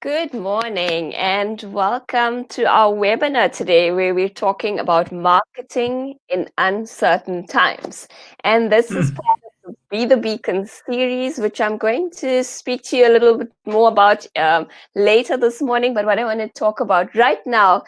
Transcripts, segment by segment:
Good morning and welcome to our webinar today where we're talking about marketing in uncertain times. And this is part of the Be the Beacon series, which I'm going to speak to you a little bit more about later this morning. But what I want to talk about right now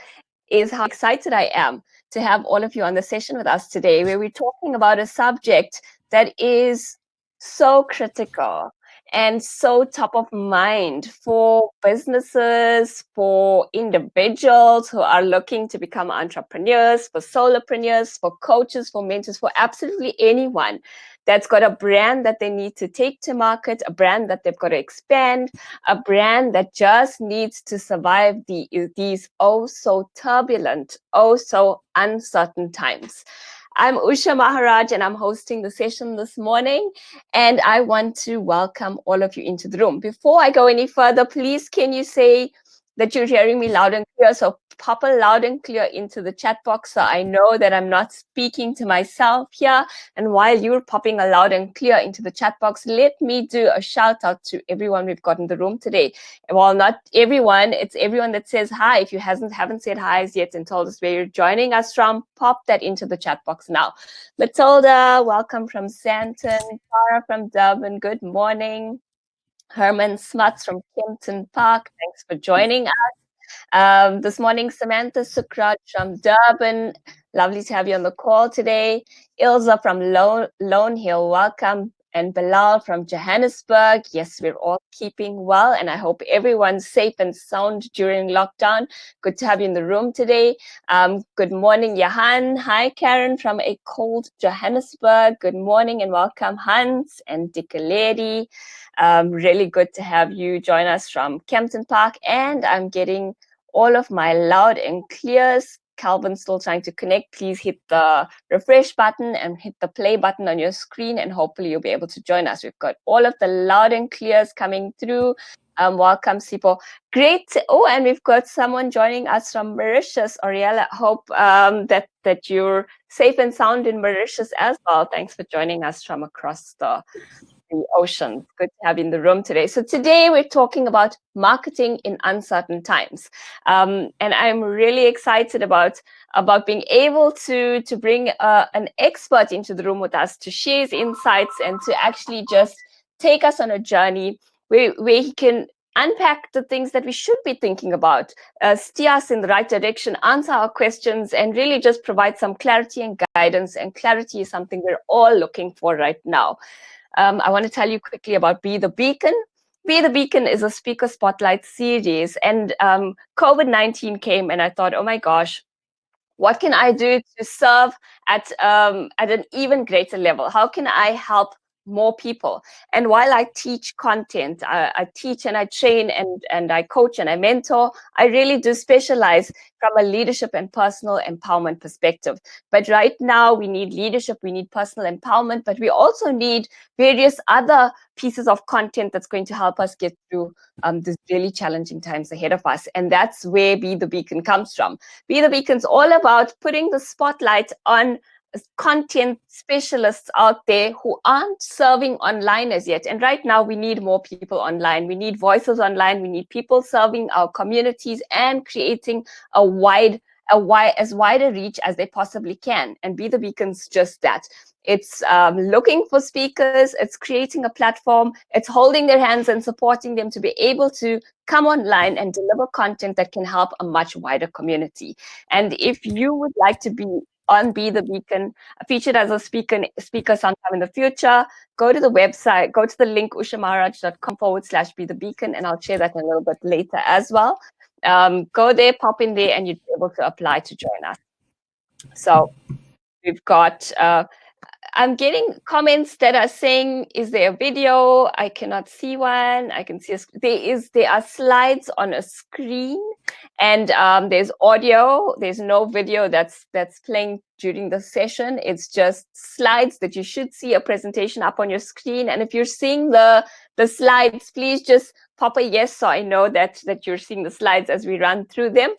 is how excited I am to have all of you on the session with us today, where we're talking about a subject that is so critical and so top of mind for businesses, for individuals who are looking to become entrepreneurs, for solopreneurs, for coaches, for mentors, for absolutely anyone that's got a brand that they need to take to market, a brand that they've got to expand, a brand that just needs to survive these oh so turbulent, oh so uncertain times. I'm Usha Maharaj and I'm hosting the session this morning, and I want to welcome all of you into the room. Before I go any further, please can you say that you're hearing me loud and clear? So pop a loud and clear into the chat box so I know that I'm not speaking to myself here. And while you're popping a loud and clear into the chat box, let me do a shout out to everyone we've got in the room today. Well, not everyone, it's everyone that says hi. If you haven't said hi as yet and told us where you're joining us from, pop that into the chat box now. Matilda, welcome from Santon. Tara from Durban, good morning. Herman Smuts from Kempton Park, thanks for joining us. This morning, Samantha Sukraj from Durban, lovely to have you on the call today. Ilza from Lone Hill, welcome. And Bilal from Johannesburg. Yes, we're all keeping well, and I hope everyone's safe and sound during lockdown. Good to have you in the room today. Good morning, Johan. Hi, Karen from a cold Johannesburg. Good morning and welcome, Hans and Dickaleri. Really good to have you join us from Kempton Park, and I'm getting all of my loud and clears. Calvin's still trying to connect. Please hit the refresh button and hit the play button on your screen, and hopefully you'll be able to join us. We've got all of the loud and clears coming through. Welcome, Sipo. Great. Oh, and we've got someone joining us from Mauritius. Ariella, hope that you're safe and sound in Mauritius as well. Thanks for joining us from across the ocean. Good to have you in the room today. So today we're talking about marketing in uncertain times, and I'm really excited about being able to bring an expert into the room with us to share his insights and to actually just take us on a journey where he can unpack the things that we should be thinking about, steer us in the right direction, answer our questions, and really just provide some clarity and guidance. And clarity is something we're all looking for right now. I want to tell you quickly about Be the Beacon. Be the Beacon is a speaker spotlight series, and COVID-19 came, and I thought, oh my gosh, what can I do to serve at an even greater level? How can I help more people? And while I teach content, I teach and I train and I coach and I mentor, I really do specialize from a leadership and personal empowerment perspective. But right now we need leadership, we need personal empowerment, but we also need various other pieces of content that's going to help us get through these really challenging times ahead of us. And that's where Be the Beacon comes from. Be the Beacon's all about putting the spotlight on content specialists out there who aren't serving online as yet. And right now we need more people online. We need voices online. We need people serving our communities and creating as wide a reach as they possibly can. And Be the Beacon's just that. It's looking for speakers, it's creating a platform, it's holding their hands and supporting them to be able to come online and deliver content that can help a much wider community. And if you would like to be on Be the Beacon, featured as a speaker sometime in the future, go to the website, go to the link ushamaharaj.com/Be the Beacon, and I'll share that a little bit later as well. Go there, pop in there, and you'd be able to apply to join us. So we've got I'm getting comments that are saying, is there a video? I cannot see one. I can see there are slides on a screen, and there's audio. There's no video that's playing during the session. It's just slides that you should see a presentation up on your screen. And if you're seeing the slides, please just pop a yes so I know that you're seeing the slides as we run through them.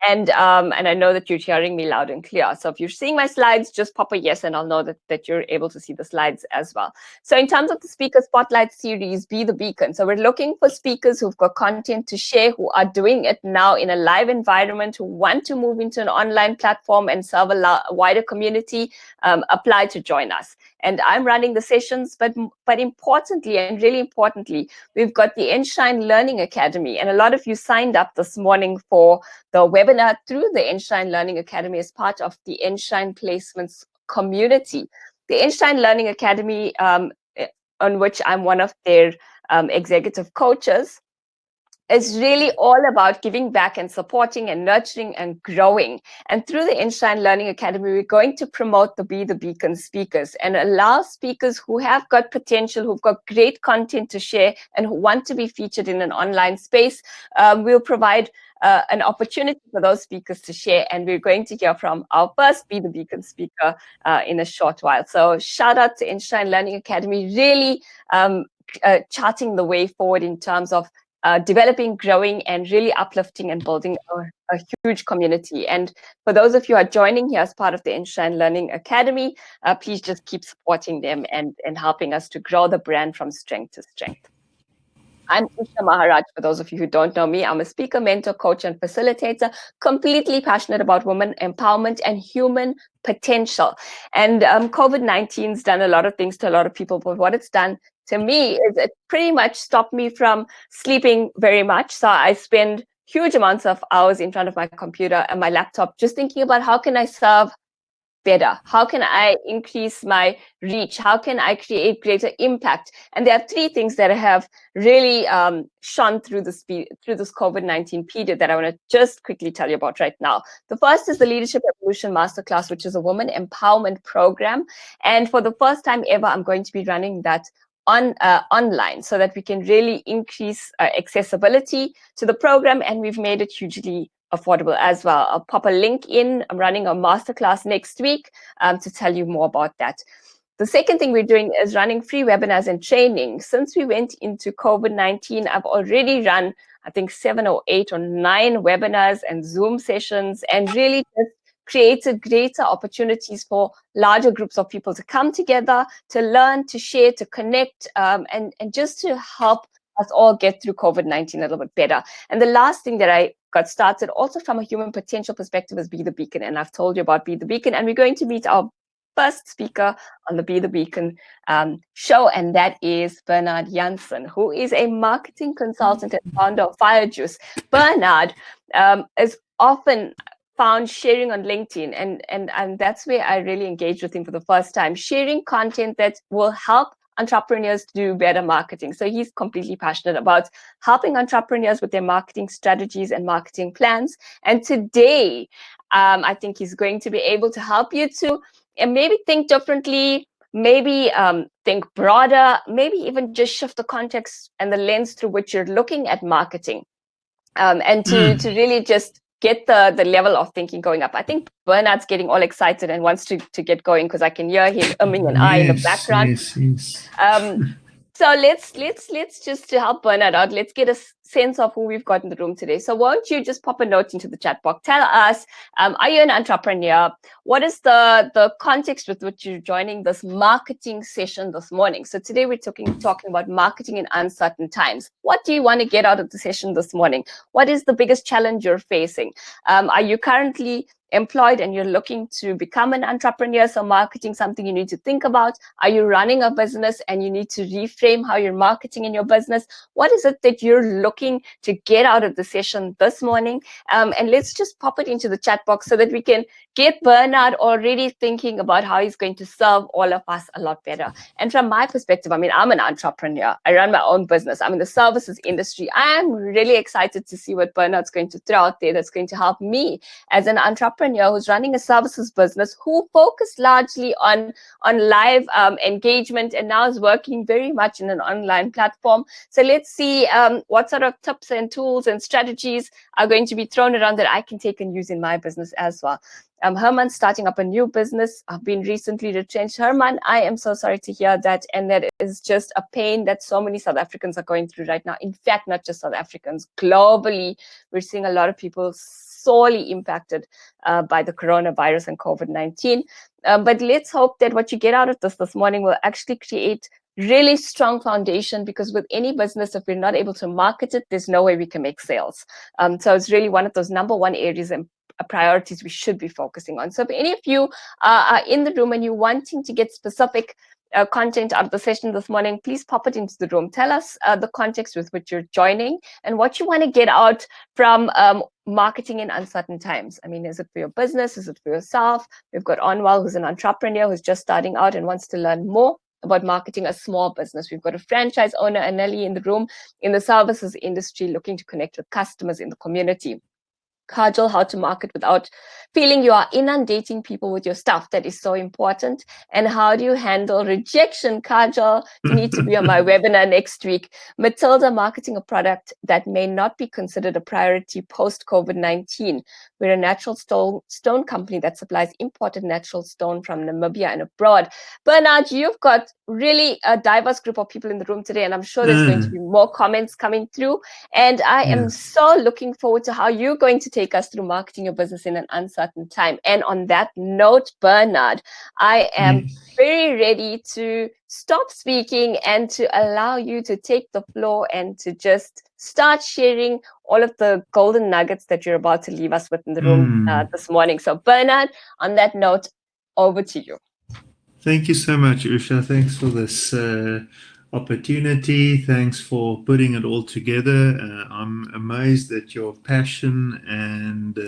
And I know that you're hearing me loud and clear. So if you're seeing my slides, just pop a yes and I'll know that you're able to see the slides as well. So in terms of the Speaker Spotlight series, Be the Beacon. So we're looking for speakers who've got content to share, who are doing it now in a live environment, who want to move into an online platform and serve a wider community. Apply to join us. And I'm running the sessions, but importantly, and really importantly, we've got the Enshrine Learning Academy. And a lot of you signed up this morning for the webinar through the Enshrine Learning Academy as part of the Enshrine Placements community. The Enshrine Learning Academy, on which I'm one of their executive coaches, is really all about giving back and supporting and nurturing and growing. And through the Enshrine Learning Academy, we're going to promote the Be the Beacon speakers and allow speakers who have got potential, who've got great content to share, and who want to be featured in an online space. We'll provide an opportunity for those speakers to share, and we're going to hear from our first Be the Beacon speaker in a short while. So shout out to Enshrine Learning Academy, really charting the way forward in terms of developing, growing, and really uplifting and building a huge community. And for those of you who are joining here as part of the Enshrine Learning Academy, please just keep supporting them and helping us to grow the brand from strength to strength. I'm Usha Maharaj. For those of you who don't know me, I'm a speaker, mentor, coach, and facilitator, completely passionate about women empowerment and human potential. And COVID-19's done a lot of things to a lot of people, but what it's done to me is it pretty much stopped me from sleeping very much. So I spend huge amounts of hours in front of my computer and my laptop just thinking about how can I serve better? How can I increase my reach? How can I create greater impact? And there are three things that have really shone through this COVID-19 period that I want to just quickly tell you about right now. The first is the Leadership Evolution Masterclass, which is a woman empowerment program. And for the first time ever, I'm going to be running that online so that we can really increase accessibility to the program, and we've made it hugely affordable as well. I'll pop a link in. I'm running a masterclass next week to tell you more about that. The second thing we're doing is running free webinars and training. Since we went into COVID-19, I've already run, I think, 7 or 8 or 9 webinars and Zoom sessions, and really just created greater opportunities for larger groups of people to come together, to learn, to share, to connect, and just to help us all get through COVID-19 a little bit better. And the last thing that I got started also from a human potential perspective is Be the Beacon. And I've told you about Be the Beacon, and we're going to meet our first speaker on the Be the Beacon show, and that is Bernard Janssen, who is a marketing consultant and founder of Fire Juice. Bernard is often found sharing on LinkedIn, and that's where I really engaged with him for the first time, sharing content that will help entrepreneurs do better marketing. So he's completely passionate about helping entrepreneurs with their marketing strategies and marketing plans. And today, I think he's going to be able to help you to maybe think differently, maybe think broader, maybe even just shift the context and the lens through which you're looking at marketing, and to really just get the level of thinking going up. I think Bernard's getting all excited and wants to get going because I can hear him umming and ahhing in the background. Yes. So let's just to help Bernard out, let's get a sense of who we've got in the room today. So won't you just pop a note into the chat box? Tell us, are you an entrepreneur? What is the context with which you're joining this marketing session this morning? So today we're talking about marketing in uncertain times. What do you want to get out of the session this morning? What is the biggest challenge you're facing? Are you currently employed and you're looking to become an entrepreneur? So marketing something you need to think about. Are you running a business and you need to reframe how you're marketing in your business? What is it that you're looking to get out of the session this morning? And let's just pop it into the chat box so that we can get Bernard already thinking about how he's going to serve all of us a lot better. And from my perspective, I mean, I'm an entrepreneur. I run my own business. I'm in the services industry. I'm really excited to see what Bernard's going to throw out there that's going to help me as an entrepreneur who's running a services business, who focused largely on live engagement and now is working very much in an online platform. So let's see what sort of tips and tools and strategies are going to be thrown around that I can take and use in my business as well. Herman's starting up a new business. I've been recently retrenched. Herman, I am so sorry to hear that. And that is just a pain that so many South Africans are going through right now. In fact, not just South Africans, globally, we're seeing a lot of people sorely impacted by the coronavirus and COVID-19. But let's hope that what you get out of this morning will actually create really strong foundation, because with any business, if we're not able to market it, there's no way we can make sales. So it's really one of those number one areas and priorities we should be focusing on. So if any of you are in the room and you're wanting to get specific content out of the session this morning, please pop it into the room. Tell us the context with which you're joining and what you want to get out from marketing in uncertain times. I mean, is it for your business? Is it for yourself? We've got Onwal, who's an entrepreneur who's just starting out and wants to learn more about marketing a small business. We've got a franchise owner, Anelli, in the room in the services industry looking to connect with customers in the community. Kajal, how to market without feeling you are inundating people with your stuff. That is so important. And how do you handle rejection, Kajal? You need to be on my webinar next week. Matilda, marketing a product that may not be considered a priority post-COVID-19. We're a natural stone company that supplies imported natural stone from Namibia and abroad. Bernard, you've got really a diverse group of people in the room today, and I'm sure there's going to be more comments coming through. And I am so looking forward to how you're going to take us through marketing your business in an uncertain time. And on that note, Bernard, I am very ready to stop speaking and to allow you to take the floor and to just start sharing all of the golden nuggets that you're about to leave us with in the room this morning. So Bernard, on that note, over to you. Thank you so much, Usha. Thanks for this opportunity. Thanks for putting it all together. I'm amazed at your passion and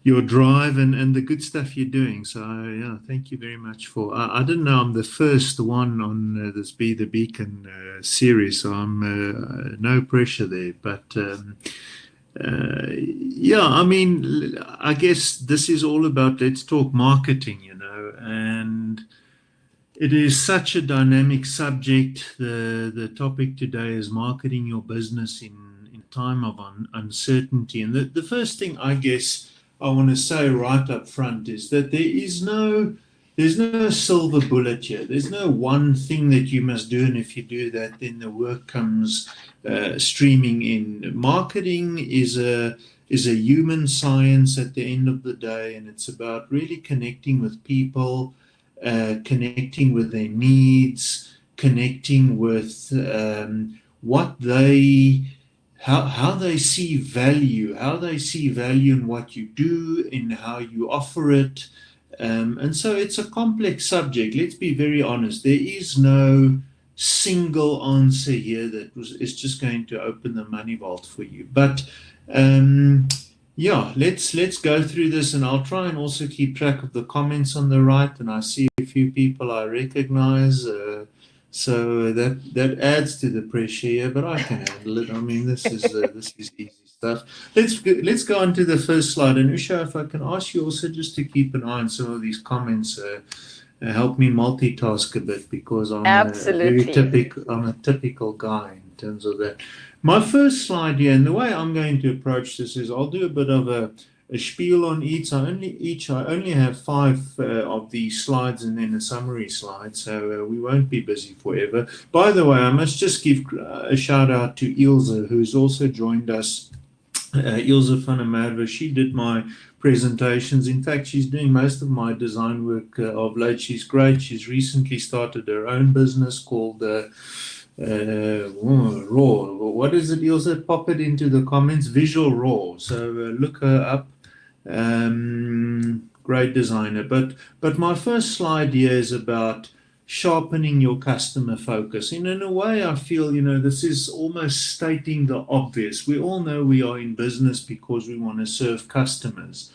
your drive and the good stuff you're doing. So, yeah, thank you very much for... I didn't know I'm the first one on this Be the Beacon series, so I'm no pressure there. But... yeah, I mean, I guess this is all about let's talk marketing, you know, and it is such a dynamic subject. The topic today is marketing your business in time of uncertainty. And the first thing I guess I want to say right up front is that there's no silver bullet here. There's no one thing that you must do, and if you do that, then the work comes streaming in. Marketing is a human science at the end of the day, and it's about really connecting with people, connecting with their needs, connecting with how they see value, in what you do, in how you offer it. And so it's a complex subject. Let's be very honest. There is no single answer here that is just going to open the money vault for you. But yeah, let's go through this, and I'll try and also keep track of the comments on the right. And I see a few people I recognize, so that adds to the pressure here. But I can handle it. I mean, this is easy stuff. Let's go on to the first slide. And Usha, if I can ask you also just to keep an eye on some of these comments, help me multitask a bit, because I'm a typical guy in terms of that. My first slide here, and the way I'm going to approach this is I'll do a bit of a spiel on each. I only have 5 of these slides and then a summary slide, so we won't be busy forever. By the way, I must just give a shout out to Ilse, who's also joined us. Ilse van der Merwe, she did my presentations. In fact, she's doing most of my design work of late. She's great. She's recently started her own business called Raw. What is it, Ilse? Pop it into the comments. Visual Raw. So look her up. Great designer. But my first slide here is about sharpening your customer focus. And in a way, I feel, this is almost stating the obvious. We all know we are in business because we want to serve customers.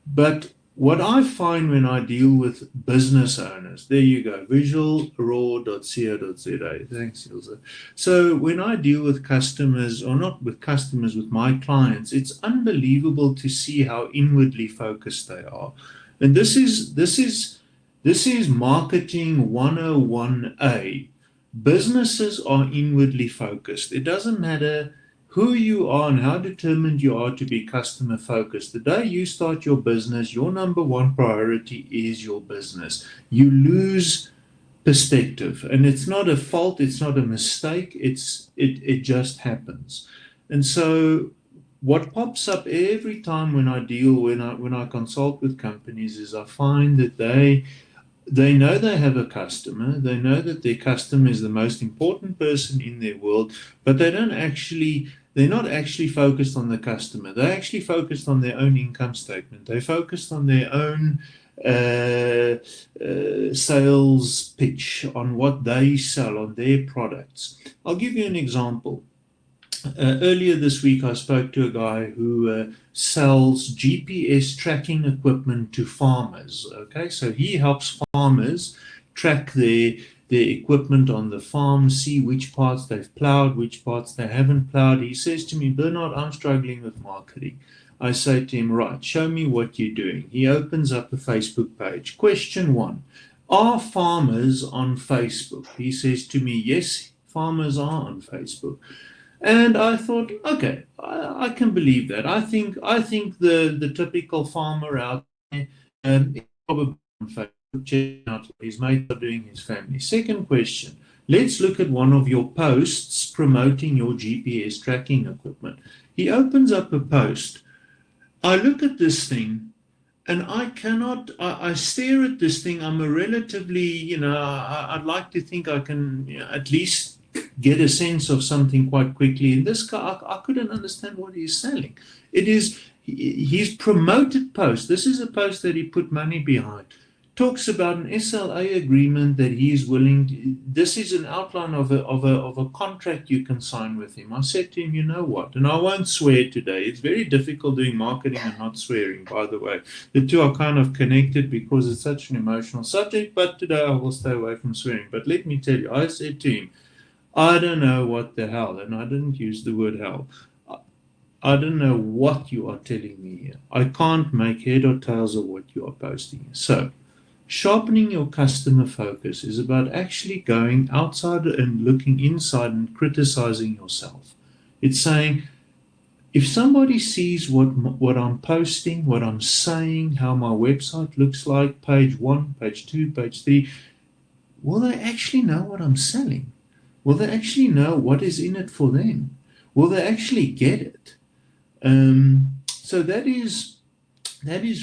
But what I find when I deal with business owners, there you go, visualraw.co.za. Thanks, Ilse. So when I deal with customers, or not with customers, with my clients, it's unbelievable to see how inwardly focused they are. And this is marketing 101A. Businesses are inwardly focused. It doesn't matter who you are and how determined you are to be customer focused. The day you start your business, your number one priority is your business. You lose perspective, and it's not a fault, it's not a mistake, it just happens. And so what pops up every time when I consult with companies is I find that they know they have a customer. They know that their customer is the most important person in their world, but they're not actually focused on the customer. They're actually focused on their own income statement. They're focused on their own sales pitch, on what they sell, on their products. I'll give you an example. Earlier this week, I spoke to a guy who sells GPS tracking equipment to farmers. Okay, so he helps farmers track their equipment on the farm, see which parts they've plowed, which parts they haven't plowed. He says to me, Bernard, I'm struggling with marketing. I say to him, right, show me what you're doing. He opens up a Facebook page. Question one, are farmers on Facebook? He says to me, yes, farmers are on Facebook. And I thought, okay, I can believe that. I think the typical farmer out there is probably on Facebook, checking out what his mates are doing, his family. Second question, let's look at one of your posts promoting your GPS tracking equipment. He opens up a post. I look at this thing and I stare at this thing. I'm a relatively, I'd like to think I can, at least get a sense of something quite quickly. In this guy, I couldn't understand what he's selling. It is his promoted post. This is a post that he put money behind. Talks about an SLA agreement that he is willing to, this is an outline of a contract you can sign with him. I said to him, you know what? And I won't swear today. It's very difficult doing marketing and not swearing, by the way. The two are kind of connected because it's such an emotional subject, but today I will stay away from swearing. But let me tell you, I said to him, I don't know what the hell, and I didn't use the word hell. I don't know what you are telling me here. I can't make head or tails of what you are posting. So, sharpening your customer focus is about actually going outside and looking inside and criticizing yourself. It's saying, if somebody sees what I'm posting, what I'm saying, how my website looks like, page one, page two, page three, will they actually know what I'm selling? Will they actually know what is in it for them? Will they actually get it? So that is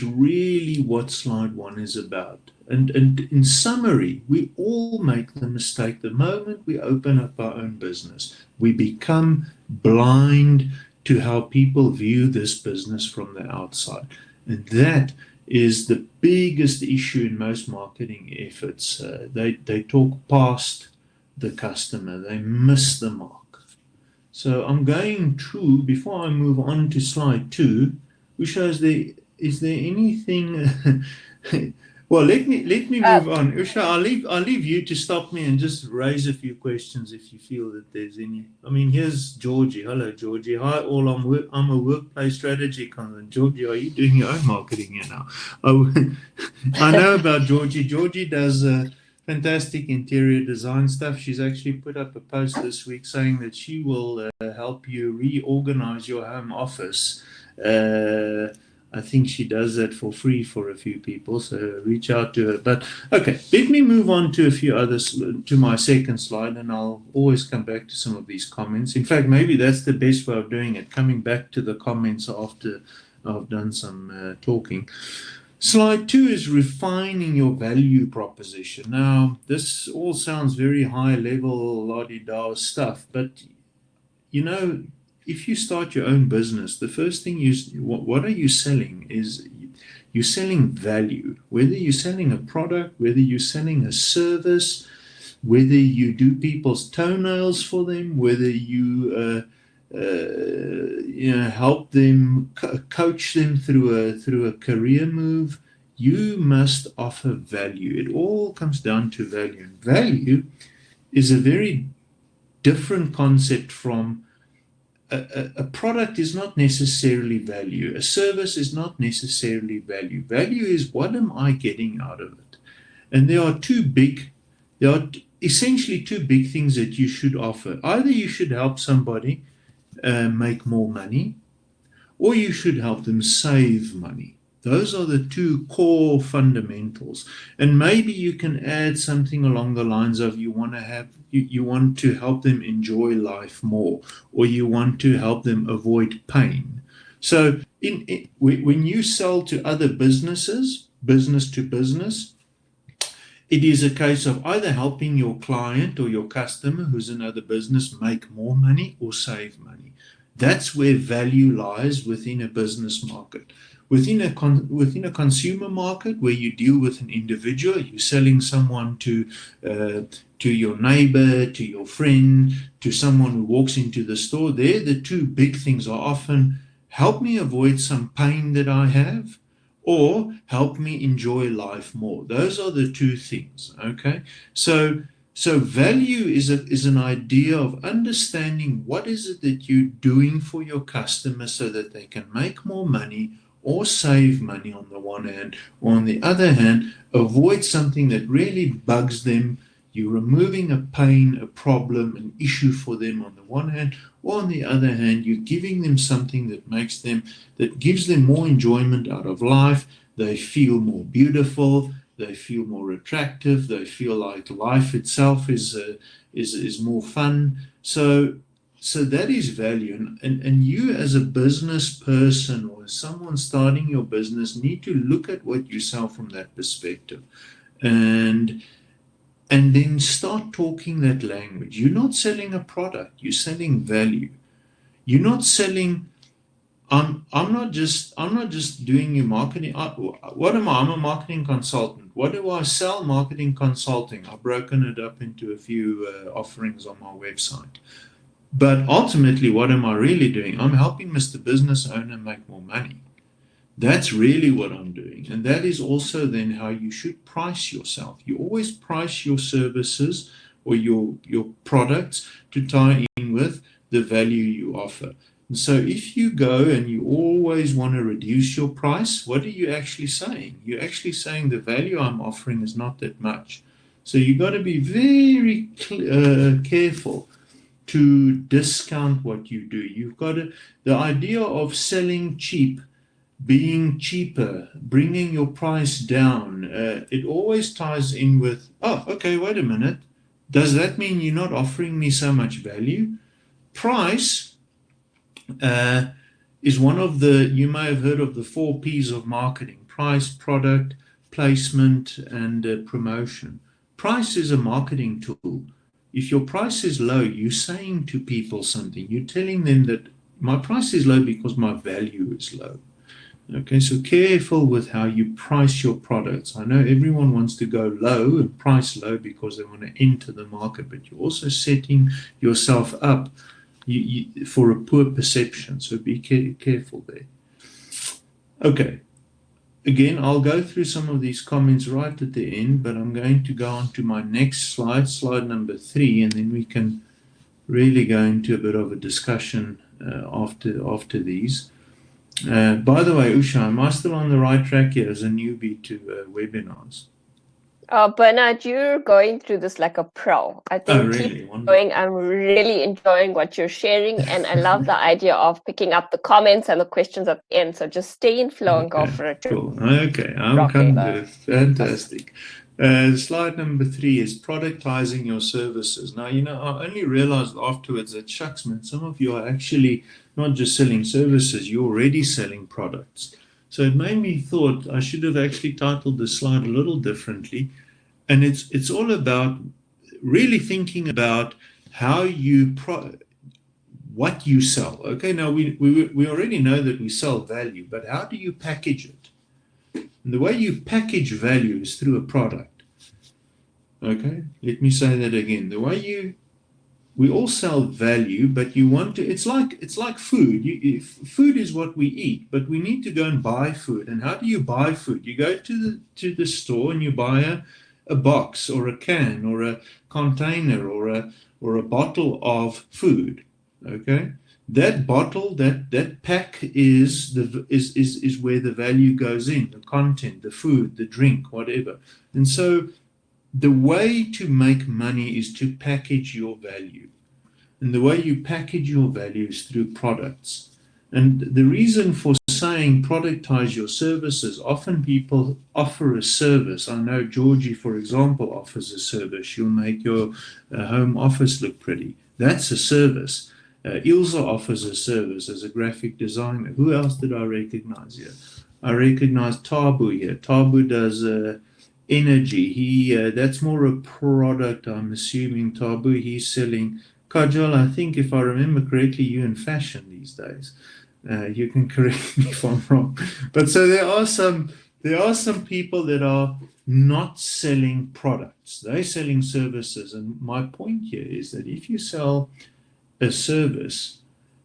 really what slide one is about. And in summary, we all make the mistake the moment we open up our own business. We become blind to how people view this business from the outside. And that is the biggest issue in most marketing efforts. They talk past the customer, they miss the mark. So I'm going to, before I move on to slide two, Usha, is there anything? Well, let me Uh, move on. Usha, I'll leave you to stop me and just raise a few questions if you feel that there's any. I mean, here's Georgie. Hello, Georgie. Hi, all. I'm a workplace strategy consultant. Georgie, are you doing your own marketing here now? Oh, I know about Georgie. Georgie does fantastic interior design stuff. She's actually put up a post this week saying that she will help you reorganize your home office. Uh, I think she does that for free for a few people, so reach out to her. But okay, let me move on to a few others, to my second slide, and I'll always come back to some of these comments. In fact, maybe that's the best way of doing it, coming back to the comments after I've done some talking. Slide two is refining your value proposition. Now, this all sounds very high level, la-di-da stuff, but you know, if you start your own business, the first thing what are you selling is you're selling value. Whether you're selling a product, whether you're selling a service, whether you do people's toenails for them, whether you help them, coach them through a career move, you must offer value. It all comes down to value. And value is a very different concept from a product is not necessarily value. A service is not necessarily value. Value is what am I getting out of it? And there are essentially two big things that you should offer. Either you should help somebody make more money, or you should help them save money. Those are the two core fundamentals. And maybe you can add something along the lines of you want to help them enjoy life more, or you want to help them avoid pain. So when you sell to other businesses, business to business, it is a case of either helping your client or your customer who's another business make more money or save money. That's where value lies within a business market. Within a consumer market where you deal with an individual, you're selling someone to your neighbor, to your friend, to someone who walks into the store. There, the two big things are often help me avoid some pain that I have, or help me enjoy life more. Those are the two things. Okay. So value is an idea of understanding what is it that you're doing for your customer so that they can make more money or save money on the one hand, or on the other hand, avoid something that really bugs them. You're removing a pain, a problem, an issue for them on the one hand, or on the other hand, you're giving them something that gives them more enjoyment out of life. They feel more beautiful. They feel more attractive. They feel like life itself is more fun. So that is value. And you as a business person or someone starting your business need to look at what you sell from that perspective. And and then start talking that language. You're not selling a product, you're selling value. You're not selling. I'm not just doing your marketing. What am I? I'm a marketing consultant. What do I sell? Marketing consulting. I've broken it up into a few offerings on my website. But ultimately, what am I really doing? I'm helping Mr. Business Owner make more money. That's really what I'm doing. And that is also then how you should price yourself. You always price your services or your products to tie in with the value you offer. And so if you go and you always want to reduce your price, what are you actually saying? You're actually saying the value I'm offering is not that much. So you've got to be very careful to discount what you do. You've got to, the idea of selling cheap, being cheaper, bringing your price down, it always ties in with, oh, okay, wait a minute. Does that mean you're not offering me so much value? Price uh, is one of the, you may have heard of the 4 P's of marketing: price, product, placement, and promotion. Price is a marketing tool. If your price is low, you're saying to people something. You're telling them that my price is low because my value is low. Okay, so careful with how you price your products. I know everyone wants to go low and price low because they want to enter the market, but you're also setting yourself up for a poor perception. So be careful there. Okay, again, I'll go through some of these comments right at the end, but I'm going to go on to my next slide, slide number 3, and then we can really go into a bit of a discussion after these. By the way, Usha, am I still on the right track here as a newbie to webinars? Bernard, you're going through this like a pro. I Oh, think keep really? Wonderful. going. I'm really enjoying what you're sharing, and I love the idea of picking up the comments and the questions at the end. So just stay in flow and go Okay, for it. You're cool. Okay, I'm rocking coming to the it. Fantastic. Slide number 3 is productizing your services. Now, I only realized afterwards that, shucks, man, some of you are actually not just selling services, you're already selling products. So it made me thought I should have actually titled this slide a little differently. And it's all about really thinking about how what you sell. Okay, now we already know that we sell value, but how do you package it? And the way you package value is through a product. Okay, let me say that again. We all sell value, but you want to. It's like food. Food is what we eat, but we need to go and buy food. And how do you buy food? You go to the store and you buy a box or a can or a container or a bottle of food. Okay, that bottle, that pack is where the value goes in, the content, the food, the drink, whatever. And so the way to make money is to package your value. and the way you package your value is through products. And the reason for saying productize your services, often people offer a service. I know Georgie, for example, offers a service. She'll make your home office look pretty. That's a service. Ilse offers a service as a graphic designer. Who else did I recognize here? I recognize Tabu here. Tabu does energy. He That's more a product, I'm assuming. Tabu, he's selling Kajal. I think, if I remember correctly, you in fashion these days. You can correct me if I'm wrong. But so there are some people that are not selling products. They're selling services. And my point here is that if you sell a service,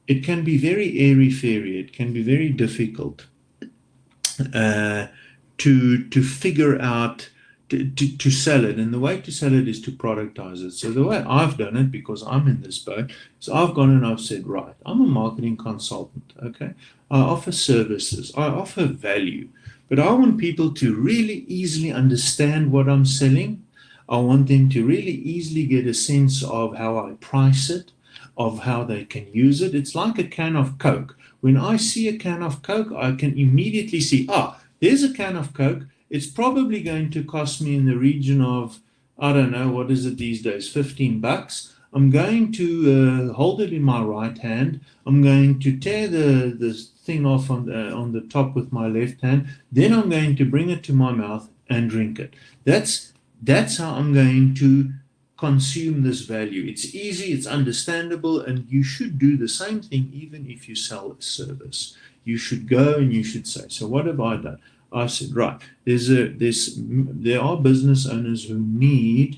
it can be very airy fairy. It can be very difficult uh, to figure out to sell it. And the way to sell it is to productize it. So the way I've done it, because I'm in this boat, is I've gone and I've said, right, I'm a marketing consultant. Okay, I offer services, I offer value, but I want people to really easily understand what I'm selling. I want them to really easily get a sense of how I price it, of how they can use it. It's like a can of Coke. When I see a can of Coke, I can immediately see, there's a can of Coke. It's probably going to cost me in the region of, I don't know, what is it these days, $15. I'm going to hold it in my right hand. I'm going to tear the thing off on the top with my left hand. Then I'm going to bring it to my mouth and drink it. That's how I'm going to consume this value. It's easy, it's understandable, and you should do the same thing even if you sell a service. You should go and you should say, so what have I done? I said, right, there are business owners who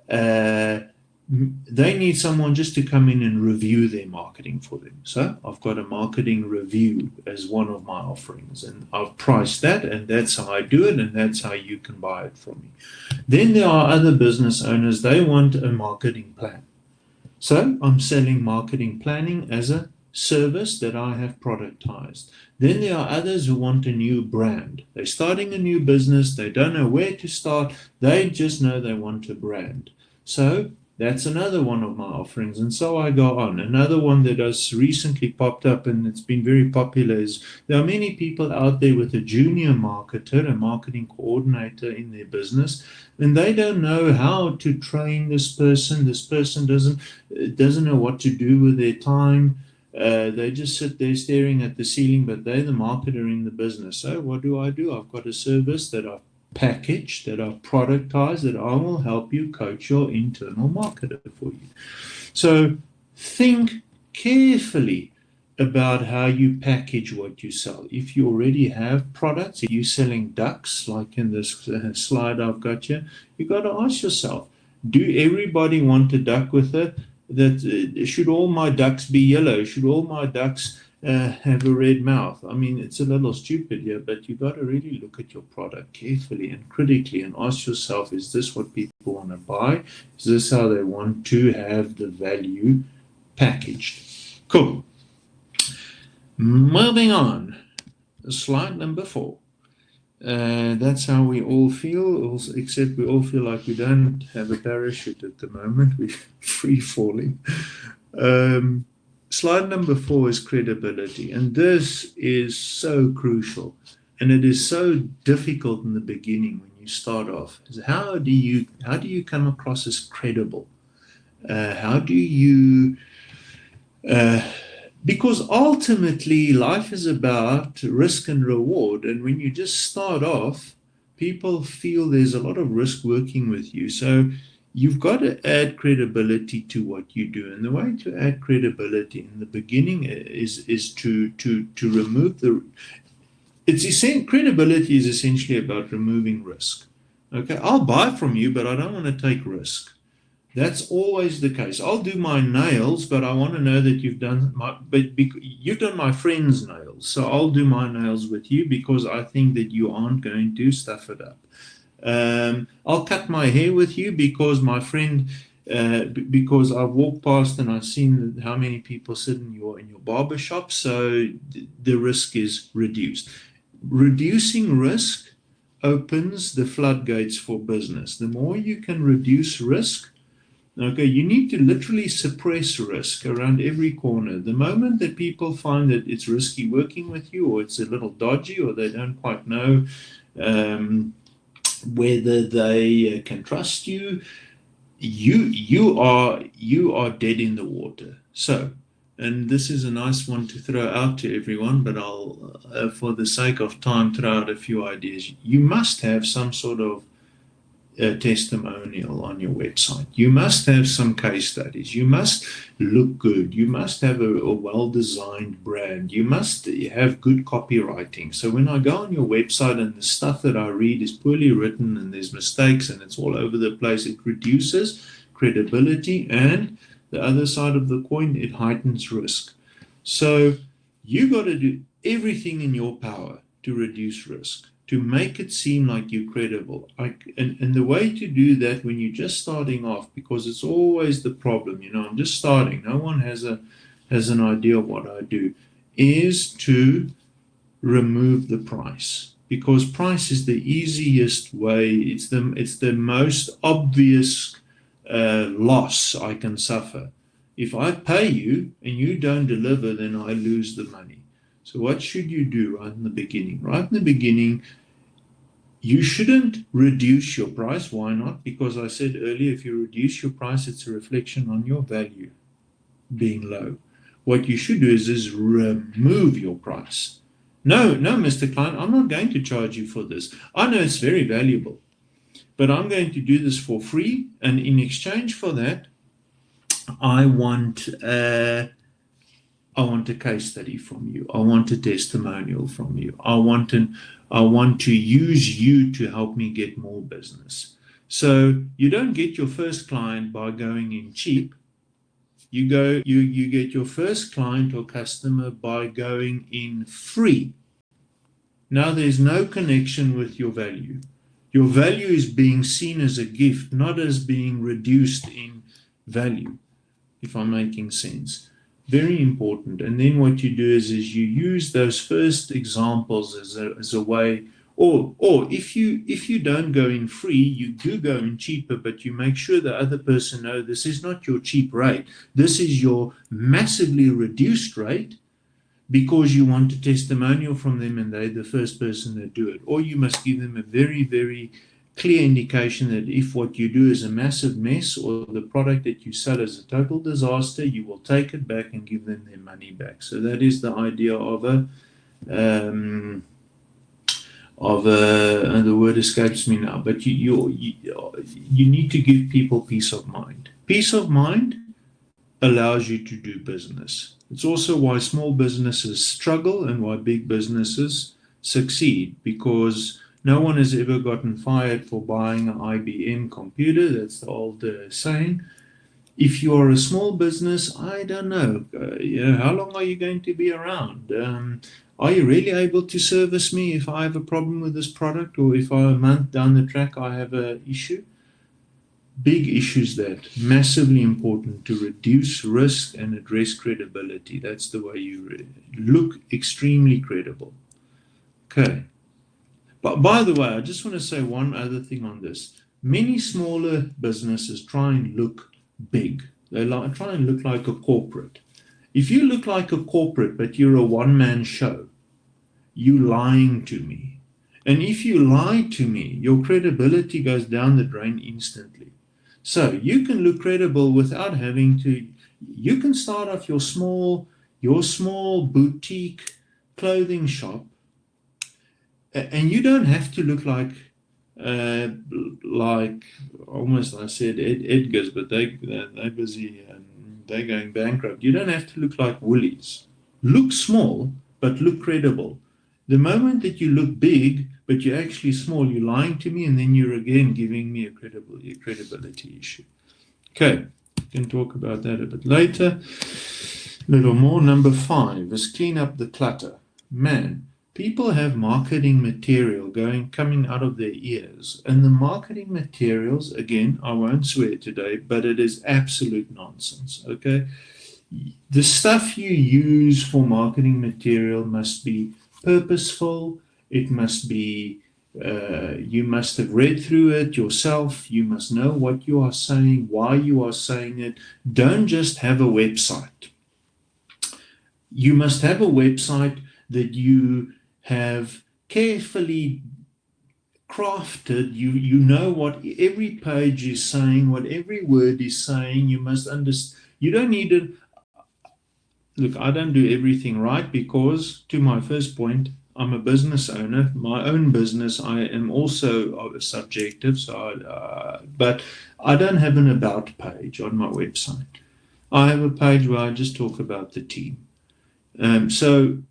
uh, they need someone just to come in and review their marketing for them. So I've got a marketing review as one of my offerings, and I've priced that, and that's how I do it, and that's how you can buy it from me. Then there are other business owners, they want a marketing plan. So I'm selling marketing planning as a service that I have productized. Then there are others who want a new brand. They're starting a new business, they don't know where to start, they just know they want a brand. So that's another one of my offerings. And so I go on. Another one that has recently popped up and it's been very popular is there are many people out there with a junior marketer, a marketing coordinator in their business, and they don't know how to train this person. This person doesn't know what to do with their time. They just sit there staring at the ceiling, but they're the marketer in the business. So what do? I've got a service that I've packaged, that I've productized, that I will help you coach your internal marketer for you. So think carefully about how you package what you sell. If you already have products, if you're selling ducks, like in this slide I've got here, you got to ask yourself, do everybody want a duck with it? Should all my ducks be yellow? Should all my ducks have a red mouth? I mean, it's a little stupid here, but you got to really look at your product carefully and critically and ask yourself, is this what people want to buy? Is this how they want to have the value packaged? Cool. Moving on. Slide number 4. That's how we all feel, except we all feel like we don't have a parachute at the moment. We're free falling. Slide number 4 is credibility, and this is so crucial, and it is so difficult in the beginning when you start off. How do you come across as credible? How do you because ultimately life is about risk and reward, and when you just start off, people feel there's a lot of risk working with you. So you've got to add credibility to what you do, and the way to add credibility in the beginning is to remove the. Credibility is essentially about removing risk. Okay, I'll buy from you, but I don't want to take risk. That's always the case. I'll do my nails, but I want to know that you've done my friend's nails. So I'll do my nails with you because I think that you aren't going to stuff it up. I'll cut my hair with you because my friend, because I've walked past and I've seen how many people sit in your barber shop. So the risk is reduced. Reducing risk opens the floodgates for business. The more you can reduce risk, Okay, you need to literally suppress risk around every corner. The moment that people find that it's risky working with you, or it's a little dodgy, or they don't quite know um, whether they can trust you, you are dead in the water. So, and this is a nice one to throw out to everyone, but I'll, for the sake of time, throw out a few ideas. You must have some sort of a testimonial on your website. You must have some case studies. You must look good. You must have a well designed brand. You must have good copywriting. So when I go on your website and the stuff that I read is poorly written and there's mistakes and it's all over the place, it reduces credibility. And the other side of the coin, it heightens risk. So you got to do everything in your power to reduce risk, to make it seem like you're credible. And the way to do that when you're just starting off, because it's always the problem, I'm just starting. No one has an idea of what I do, is to remove the price. Because price is the easiest way, it's the most obvious loss I can suffer. If I pay you and you don't deliver, then I lose the money. So what should you do right in the beginning? Right in the beginning, you shouldn't reduce your price. Why not? Because I said earlier, if you reduce your price, it's a reflection on your value being low. What you should do is remove your price. No, no, Mr. Klein, I'm not going to charge you for this. I know it's very valuable, but I'm going to do this for free. And in exchange for that, I want I want a case study from you. I want a testimonial from you. I want to use you to help me get more business. So you don't get your first client by going in cheap. You get your first client or customer by going in free. Now there's no connection with your value. Your value is being seen as a gift, not as being reduced in value, if I'm making sense. Very important. And then what you do is you use those first examples as a way, or if you don't go in free, you do go in cheaper, but you make sure the other person know this is not your cheap rate. This is your massively reduced rate because you want a testimonial from them and they're the first person to do it. Or you must give them a very, very clear indication that if what you do is a massive mess or the product that you sell is a total disaster, you will take it back and give them their money back. So that is the idea of um, and the word escapes me now, but you need to give people peace of mind. Peace of mind allows you to do business. It's also why small businesses struggle and why big businesses succeed, because no one has ever gotten fired for buying an IBM computer. That's the old saying. If you are a small business, I don't know, how long are you going to be around? Are you really able to service me if I have a problem with this product, or if a month down the track I have an issue? Big issues that massively important to reduce risk and address credibility. That's the way you look extremely credible. Okay. But by the way, I just want to say one other thing on this. Many smaller businesses try and look big. Try and look like a corporate. If you look like a corporate, but you're a one-man show, you lying to me. And if you lie to me, your credibility goes down the drain instantly. So you can look credible without having to. You can start off your small boutique clothing shop, and you don't have to look like almost I said Edgar's, but they're busy and they're going bankrupt. You don't have to look like Woolies. Look small, but look credible. The moment that you look big, but you're actually small, you're lying to me, and then you're again giving me a credibility issue. Okay, we can talk about that a bit later. A little more. Number 5 is clean up the clutter. Man, people have marketing material coming out of their ears, and the marketing materials, again, I won't swear today, but it is absolute nonsense. Okay, the stuff you use for marketing material must be purposeful. It must be You must have read through it yourself. You must know what you are saying, why you are saying it. Don't just have a website. You must have a website that you have carefully crafted. You know what every page is saying, what every word is saying. You must understand. You don't need it. Look, I don't do everything right because, to my first point, I'm a business owner. My own business, I am also subjective. But I don't have an about page on my website. I have a page where I just talk about the team. So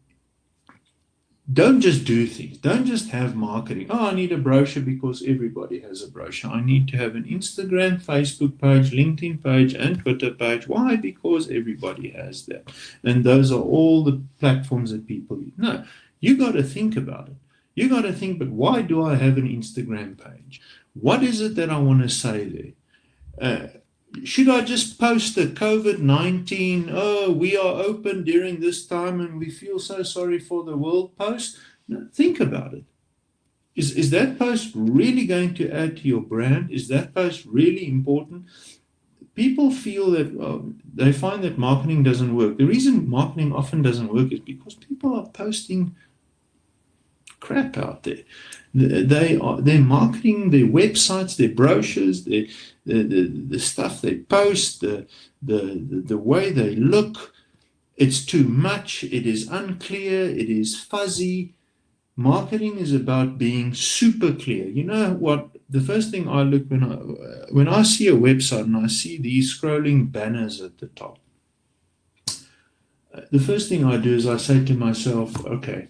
don't just do things. Don't just have marketing. Oh, I need a brochure because everybody has a brochure. I need to have an Instagram, Facebook page, LinkedIn page, and Twitter page. Why? Because everybody has that. And those are all the platforms that people use. No, you got to think about it. You got to think, but why do I have an Instagram page? What is it that I want to say there? Uh, should I just post the COVID-19, oh, we are open during this time and we feel so sorry for the world post? No, think about it. Is that post really going to add to your brand? Is that post really important? People feel that they find that marketing doesn't work. The reason marketing often doesn't work is because people are posting crap out there. They're marketing their websites, their brochures, the stuff they post, the way they look. It's too much. It is unclear. It is fuzzy. Marketing is about being super clear. You know what? The first thing I look when I see a website and I see these scrolling banners at the top, the first thing I do is I say to myself, okay,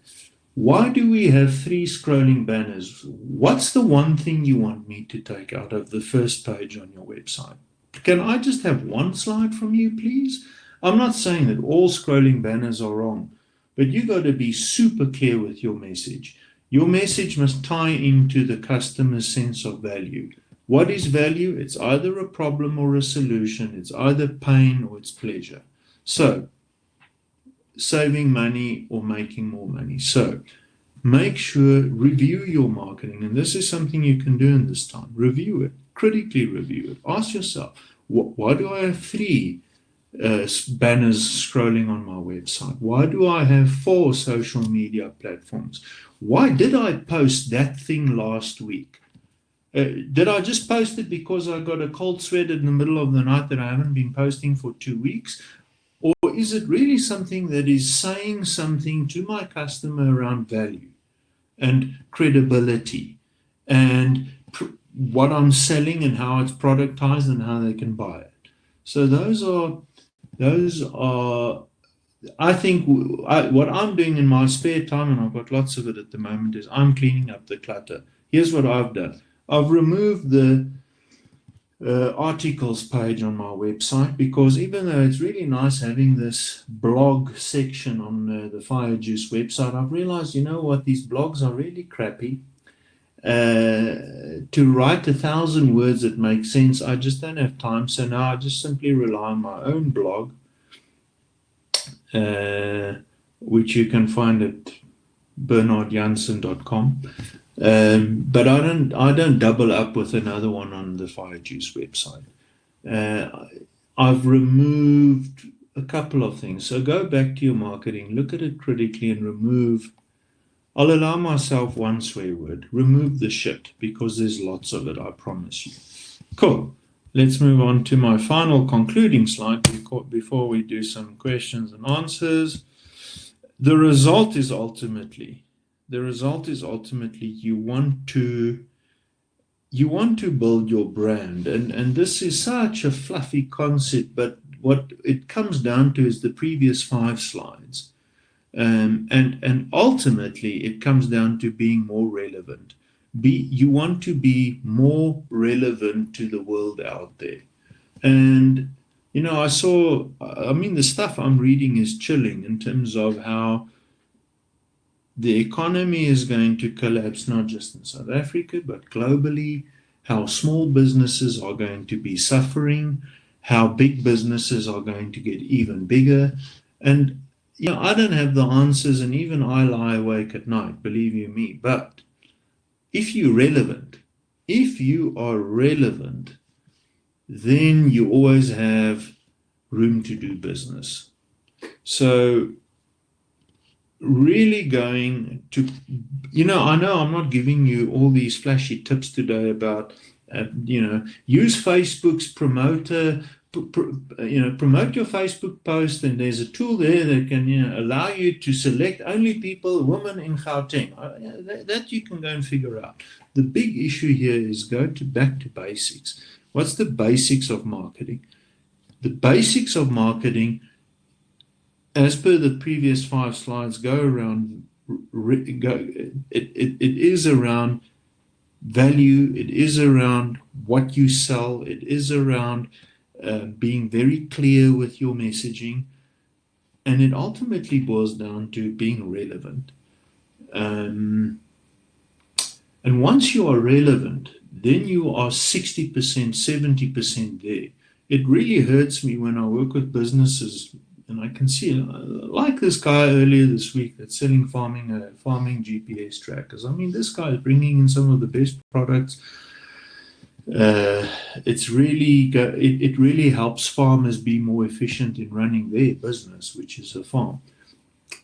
why do we have three scrolling banners? What's the one thing you want me to take out of the first page on your website? Can I just have one slide from you, please? I'm not saying that all scrolling banners are wrong, but you got to be super clear with your message. Your message must tie into the customer's sense of value. What is value? It's either a problem or a solution. It's either pain or it's pleasure. So, saving money or making more money. So, make sure, review your marketing. And this is something you can do in this time. Review it, critically review it. Ask yourself, why do I have three banners scrolling on my website? Why do I have four social media platforms? Why did I post that thing last week? Did I just post it because I got a cold sweat in the middle of the night that I haven't been posting for 2 weeks? Or is it really something that is saying something to my customer around value and credibility and what I'm selling and how it's productized and how they can buy it? So those are I think what I'm doing in my spare time, and I've got lots of it at the moment, is I'm cleaning up the clutter. Here's what I've done. I've removed the articles page on my website because even though it's really nice having this blog section on the Fire Juice website, I've realized, you know what, these blogs are really crappy. To write 1,000 words that make sense, I just don't have time. So now I just simply rely on my own blog, which you can find at bernardjansen.com. But I don't double up with another one on the Fire Juice website. I've removed a couple of things. So go back to your marketing, look at it critically, and remove. I'll allow myself one swear word. Remove the shit because there's lots of it, I promise you. Cool. Let's move on to my final concluding slide before we do some questions and answers. The result is ultimately you want to build your brand, and this is such a fluffy concept, but what it comes down to is the previous 5 slides. And ultimately, it comes down to being more relevant. You want to be more relevant to the world out there. And, the stuff I'm reading is chilling in terms of how the economy is going to collapse, not just in South Africa, but globally, how small businesses are going to be suffering, how big businesses are going to get even bigger. And I don't have the answers, and even I lie awake at night, believe you me. But if you're relevant, if you are relevant, then you always have room to do business. So really going to, I know I'm not giving you all these flashy tips today about, use Facebook's promoter, promote your Facebook post, and there's a tool there that can, allow you to select only people, women in Gauteng. That you can go and figure out. The big issue here is back to basics. What's the basics of marketing? The basics of marketing, as per the previous 5 slides, it is around value, it is around what you sell, it is around being very clear with your messaging, and it ultimately boils down to being relevant. And once you are relevant, then you are 60%, 70% there. It really hurts me when I work with businesses, and I can see, like this guy earlier this week that's selling farming GPS trackers. I mean, this guy is bringing in some of the best products. It really helps farmers be more efficient in running their business, which is a farm.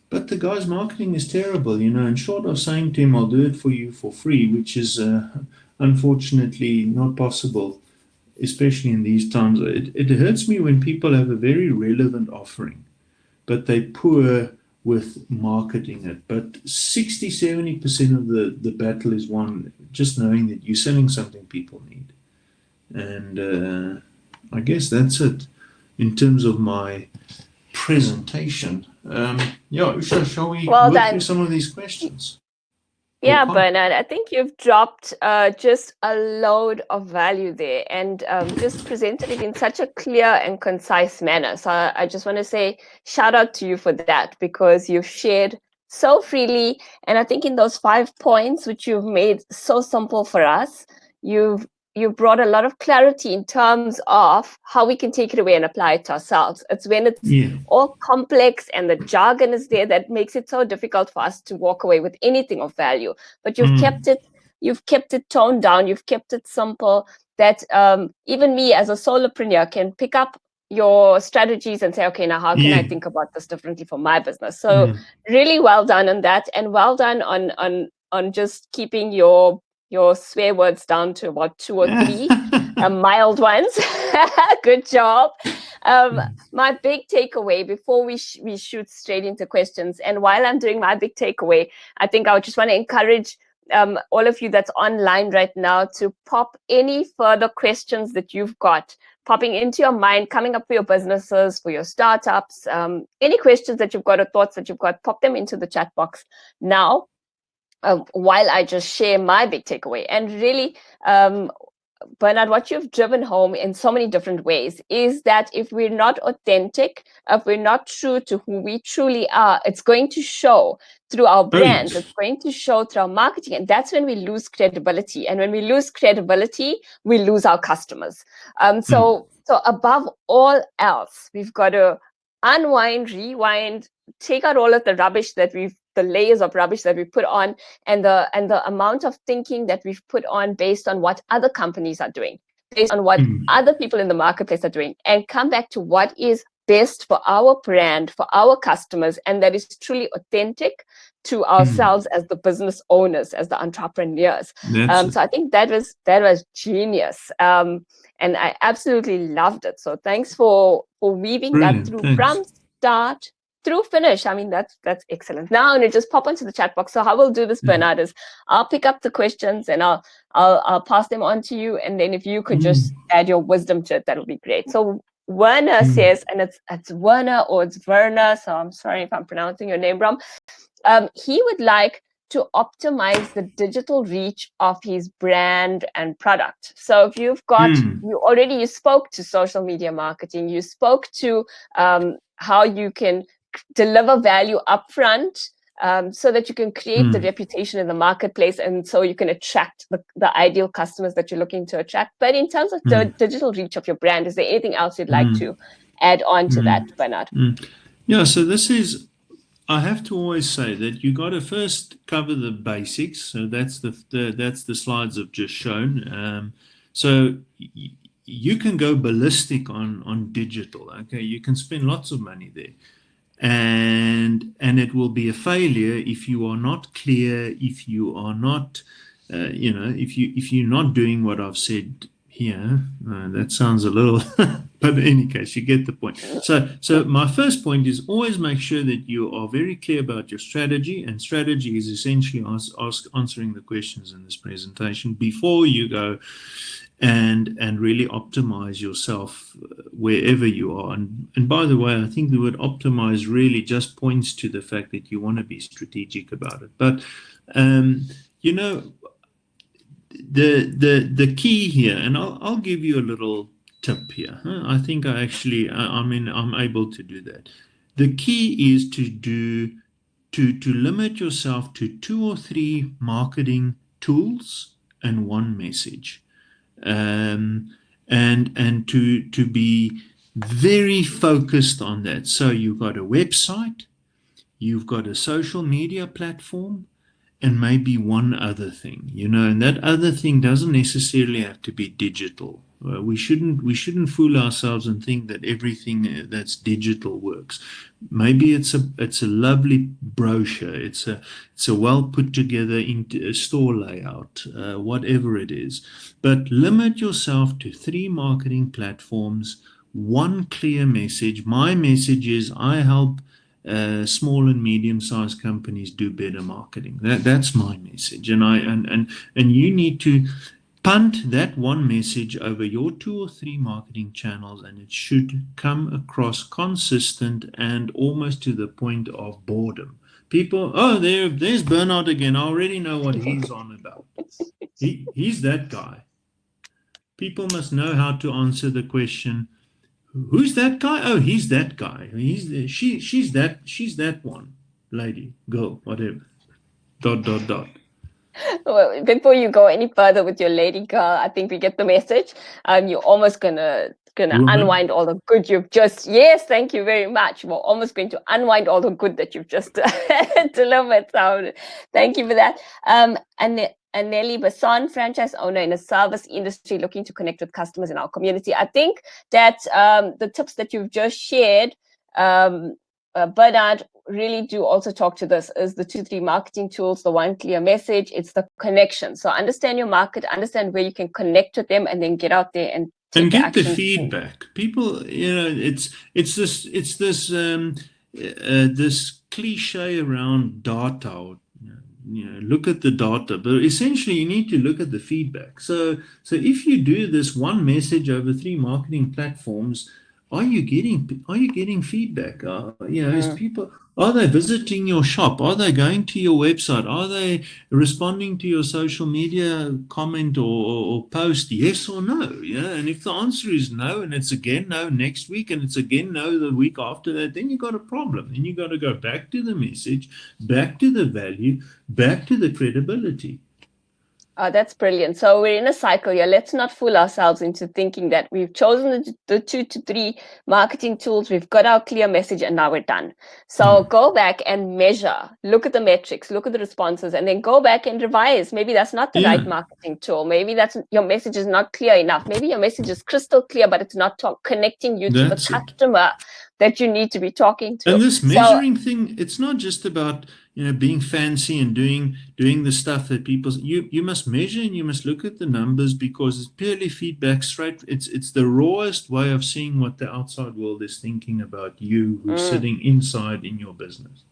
But the guy's marketing is terrible, and short of saying to him, I'll do it for you for free, which is unfortunately not possible, especially in these times. It hurts me when people have a very relevant offering, but they're poor with marketing it. But 60, 70% of the battle is won just knowing that you're selling something people need. And I guess that's it in terms of my presentation. Usha, shall we work through some of these questions? Yeah, Bernard, I think you've dropped just a load of value there, and just presented it in such a clear and concise manner. So I just want to say shout out to you for that, because you've shared so freely. And I think in those 5 points, which you've made so simple for us, you've brought a lot of clarity in terms of how we can take it away and apply it to ourselves. It's when it's all complex and the jargon is there that makes it so difficult for us to walk away with anything of value. But you've kept it toned down, you've kept it simple, that even me as a solopreneur can pick up your strategies and say, okay, now how can I think about this differently for my business? So really well done on that, and well done on just keeping your swear words down to about 2 or 3 mild ones. Good job. My big takeaway before we shoot straight into questions, and while I'm doing my big takeaway, I think I would just want to encourage all of you that's online right now to pop any further questions that you've got popping into your mind, coming up for your businesses, for your startups, any questions that you've got or thoughts that you've got, pop them into the chat box now. While I just share my big takeaway. And really, Bernard, what you've driven home in so many different ways is that if we're not authentic, if we're not true to who we truly are, it's going to show through our brands, it's going to show through our marketing. And that's when we lose credibility. And when we lose credibility, we lose our customers. So above all else, we've got to unwind, rewind, take out all of the rubbish that the layers of rubbish that we put on, and the amount of thinking that we've put on based on what other companies are doing, based on what other people in the marketplace are doing, and come back to what is best for our brand, for our customers, and that is truly authentic to ourselves as the business owners, as the entrepreneurs. So I think that was genius. And I absolutely loved it. So thanks for weaving that through from start through finish. I mean, that's excellent. Now I'm gonna just pop into the chat box. So how we'll do this, Bernard, is I'll pick up the questions and I'll pass them on to you, and then if you could just add your wisdom to it, that'll be great. So Werner says, and it's Werner or it's Werner, so I'm sorry if I'm pronouncing your name wrong. He would like to optimize the digital reach of his brand and product. So if you've got, you spoke to social media marketing, you spoke to how you can deliver value upfront, so that you can create the reputation in the marketplace, and so you can attract the ideal customers that you're looking to attract. But in terms of the digital reach of your brand, is there anything else you'd like to add on to that, Bernard? Yeah, so this is I have to always say that you got to first cover the basics. So that's that's the slides I've just shown. So you can go ballistic on digital. Okay, you can spend lots of money there, and it will be a failure if you are not clear, if you are not, if you're not doing what I've said here. That sounds a little, but in any case, you get the point. So my first point is always make sure that you are very clear about your strategy, and strategy is essentially answering the questions in this presentation before you go and really optimize yourself wherever you are. And by the way, I think the word optimize really just points to the fact that you want to be strategic about it. But um, you know, the key here, and I'll give you a little tip here. I think I'm able to do that. The key is to limit yourself to 2 or 3 marketing tools and one message, and to be very focused on that. So you've got a website, you've got a social media platform, and maybe one other thing, and that other thing doesn't necessarily have to be digital. We shouldn't fool ourselves and think that everything that's digital works. Maybe it's a lovely brochure. It's a well put together store layout, whatever it is. But limit yourself to 3 marketing platforms, one clear message. My message is I help small and medium-sized companies do better marketing. That's my message, and you need to punt that one message over your 2 or 3 marketing channels, and it should come across consistent and almost to the point of boredom. People, oh, there's Bernard again. I already know what he's on about. He's that guy. People must know how to answer the question, who's that guy? Oh, he's that guy. She's that one. Lady, girl, whatever. Dot dot dot. Well, before you go any further with your lady girl, I think we get the message. You're almost gonna Woman. unwind all the good you've just. Yes, thank you very much. We're almost going to unwind all the good that you've just delivered. So thank you for that. And Nelly Basson, franchise owner in a service industry looking to connect with customers in our community. I think that the tips that you've just shared, Bernard, really do also talk to this is the 2 3 marketing tools, the one clear message, it's the connection. So understand your market, understand where you can connect with them, and then get out there and take And the get the action. feedback. People, this cliche around data, or, look at the data, but essentially you need to look at the feedback. So if you do this one message over 3 marketing platforms, are you getting feedback? Is people, are they visiting your shop? Are they going to your website? Are they responding to your social media comment or post? Yes or no? Yeah. And if the answer is no, and it's again no next week, and it's again no the week after that, then you got a problem. Then you got to go back to the message, back to the value, back to the credibility. That's brilliant. So we're in a cycle here. Let's not fool ourselves into thinking that we've chosen the 2 to 3 marketing tools, we've got our clear message, and now we're done. So go back and measure, look at the metrics, look at the responses, and then go back and revise. Maybe that's not the right marketing tool. Maybe that's your message is not clear enough. Maybe your message is crystal clear, but it's not connecting you to the customer that you need to be talking to. And this measuring thing, it's not just about being fancy and doing the stuff that people. You must measure, and you must look at the numbers, because it's purely feedback straight. It's the rawest way of seeing what the outside world is thinking about you, who's sitting inside in your business.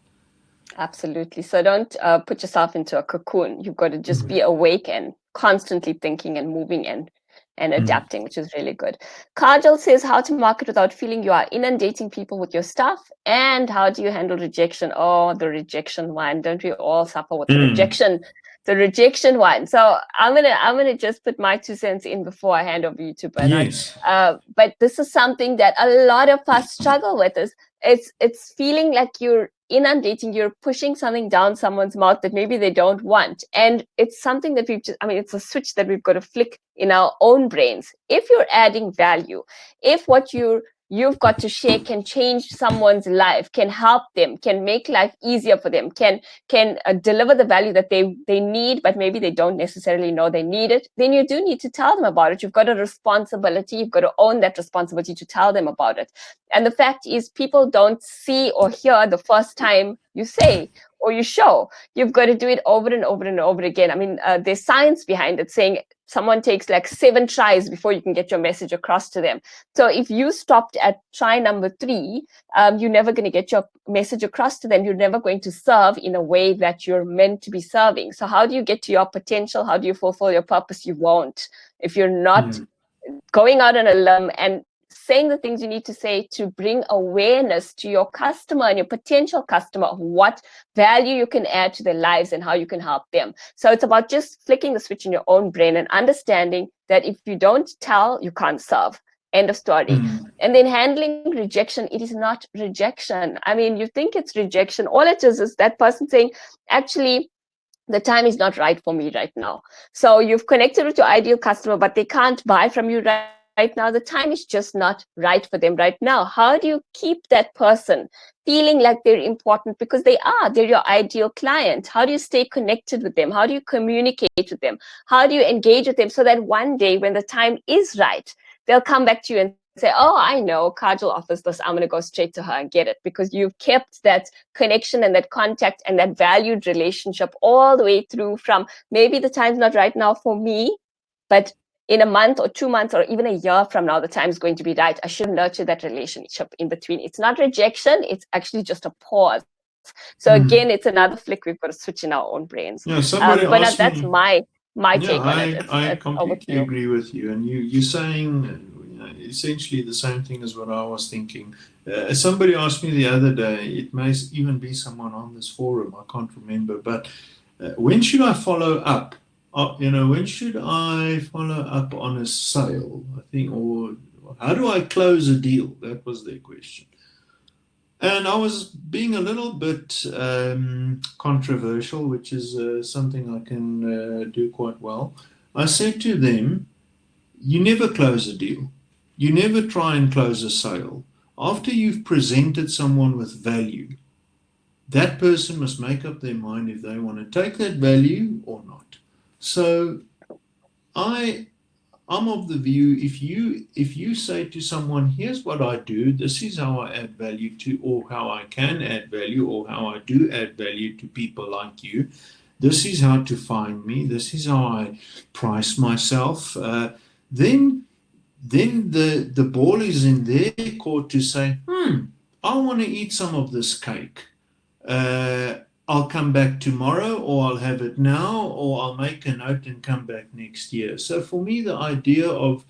Absolutely. So don't put yourself into a cocoon. You've got to just be awake and constantly thinking and moving and adapting, which is really good. Kajal says how to market without feeling you are inundating people with your stuff, and how do you handle rejection? Oh, the rejection one. Don't we all suffer with the rejection one? So I'm gonna just put my 2 cents in before I hand over you to Bernard. Yes. But this is something that a lot of us struggle with. It's feeling like you're inundating, you're pushing something down someone's mouth that maybe they don't want. And it's something that it's a switch that we've got to flick in our own brains. If you're adding value, if what you're you've got to share can change someone's life, can help them, can make life easier for them, can deliver the value that they need, but maybe they don't necessarily know they need it, then you do need to tell them about it. You've got a responsibility. You've got to own that responsibility to tell them about it. And the fact is, people don't see or hear the first time you say or you show. You've got to do it over and over and over again. I mean, there's science behind it saying someone takes like 7 tries before you can get your message across to them. So if you stopped at try number 3, you're never going to get your message across to them. You're never going to serve in a way that you're meant to be serving. So how do you get to your potential? How do you fulfill your purpose? You won't if you're not going out on a limb and saying the things you need to say to bring awareness to your customer and your potential customer of what value you can add to their lives and how you can help them. So it's about just flicking the switch in your own brain and understanding that if you don't tell, you can't serve. End of story. And then handling rejection, it is not rejection. I mean, you think it's rejection. All it is that person saying, actually, the time is not right for me right now. So you've connected with your ideal customer, but they can't buy from you right now. The time is just not right for them right now. How do you keep that person feeling like they're important? Because they're your ideal client. How do you stay connected with them? How do you communicate with them? How do you engage with them so that one day when the time is right, they'll come back to you and say, oh, I know Kajal offers this. I'm going to go straight to her and get it, because you've kept that connection and that contact and that valued relationship all the way through from maybe the time's not right now for me, but in a month or 2 months or even a year from now, the time's going to be right. I should nurture that relationship in between. It's not rejection. It's actually just a pause. So again, it's another flick. We've got to switch in our own brains. Somebody But asked that's me. my take Yeah, on it. I It's over to completely you. agree with you, and you're saying essentially the same thing as what I was thinking. Somebody asked me the other day. It may even be someone on this forum. I can't remember, but when should I follow up? When should I follow up on a sale? I think, or how do I close a deal? That was their question. And I was being a little bit controversial, which is something I can do quite well. I said to them, you never close a deal. You never try and close a sale. After you've presented someone with value, that person must make up their mind if they want to take that value or not. So I I'm of the view, if you say to someone, here's what I do, this is how I add value to, or how I can add value, or how I do add value to people like you, this is how to find me, this is how I price myself, then the ball is in their court to say, I want to eat some of this cake. Uh, I'll come back tomorrow, or I'll have it now, or I'll make a note and come back next year. So for me, the idea of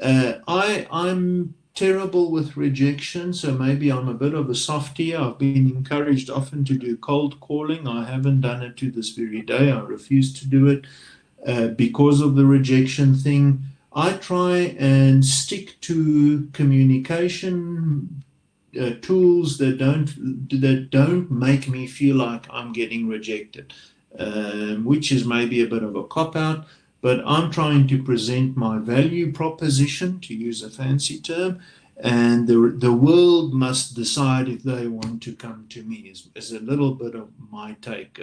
I'm terrible with rejection, so maybe I'm a bit of a softie. I've been encouraged often to do cold calling. I haven't done it to this very day. I refuse to do it because of the rejection thing. I try and stick to communication tools that don't make me feel like I'm getting rejected, which is maybe a bit of a cop out. But I'm trying to present my value proposition, to use a fancy term, and the world must decide if they want to come to me. Is a little bit of my take.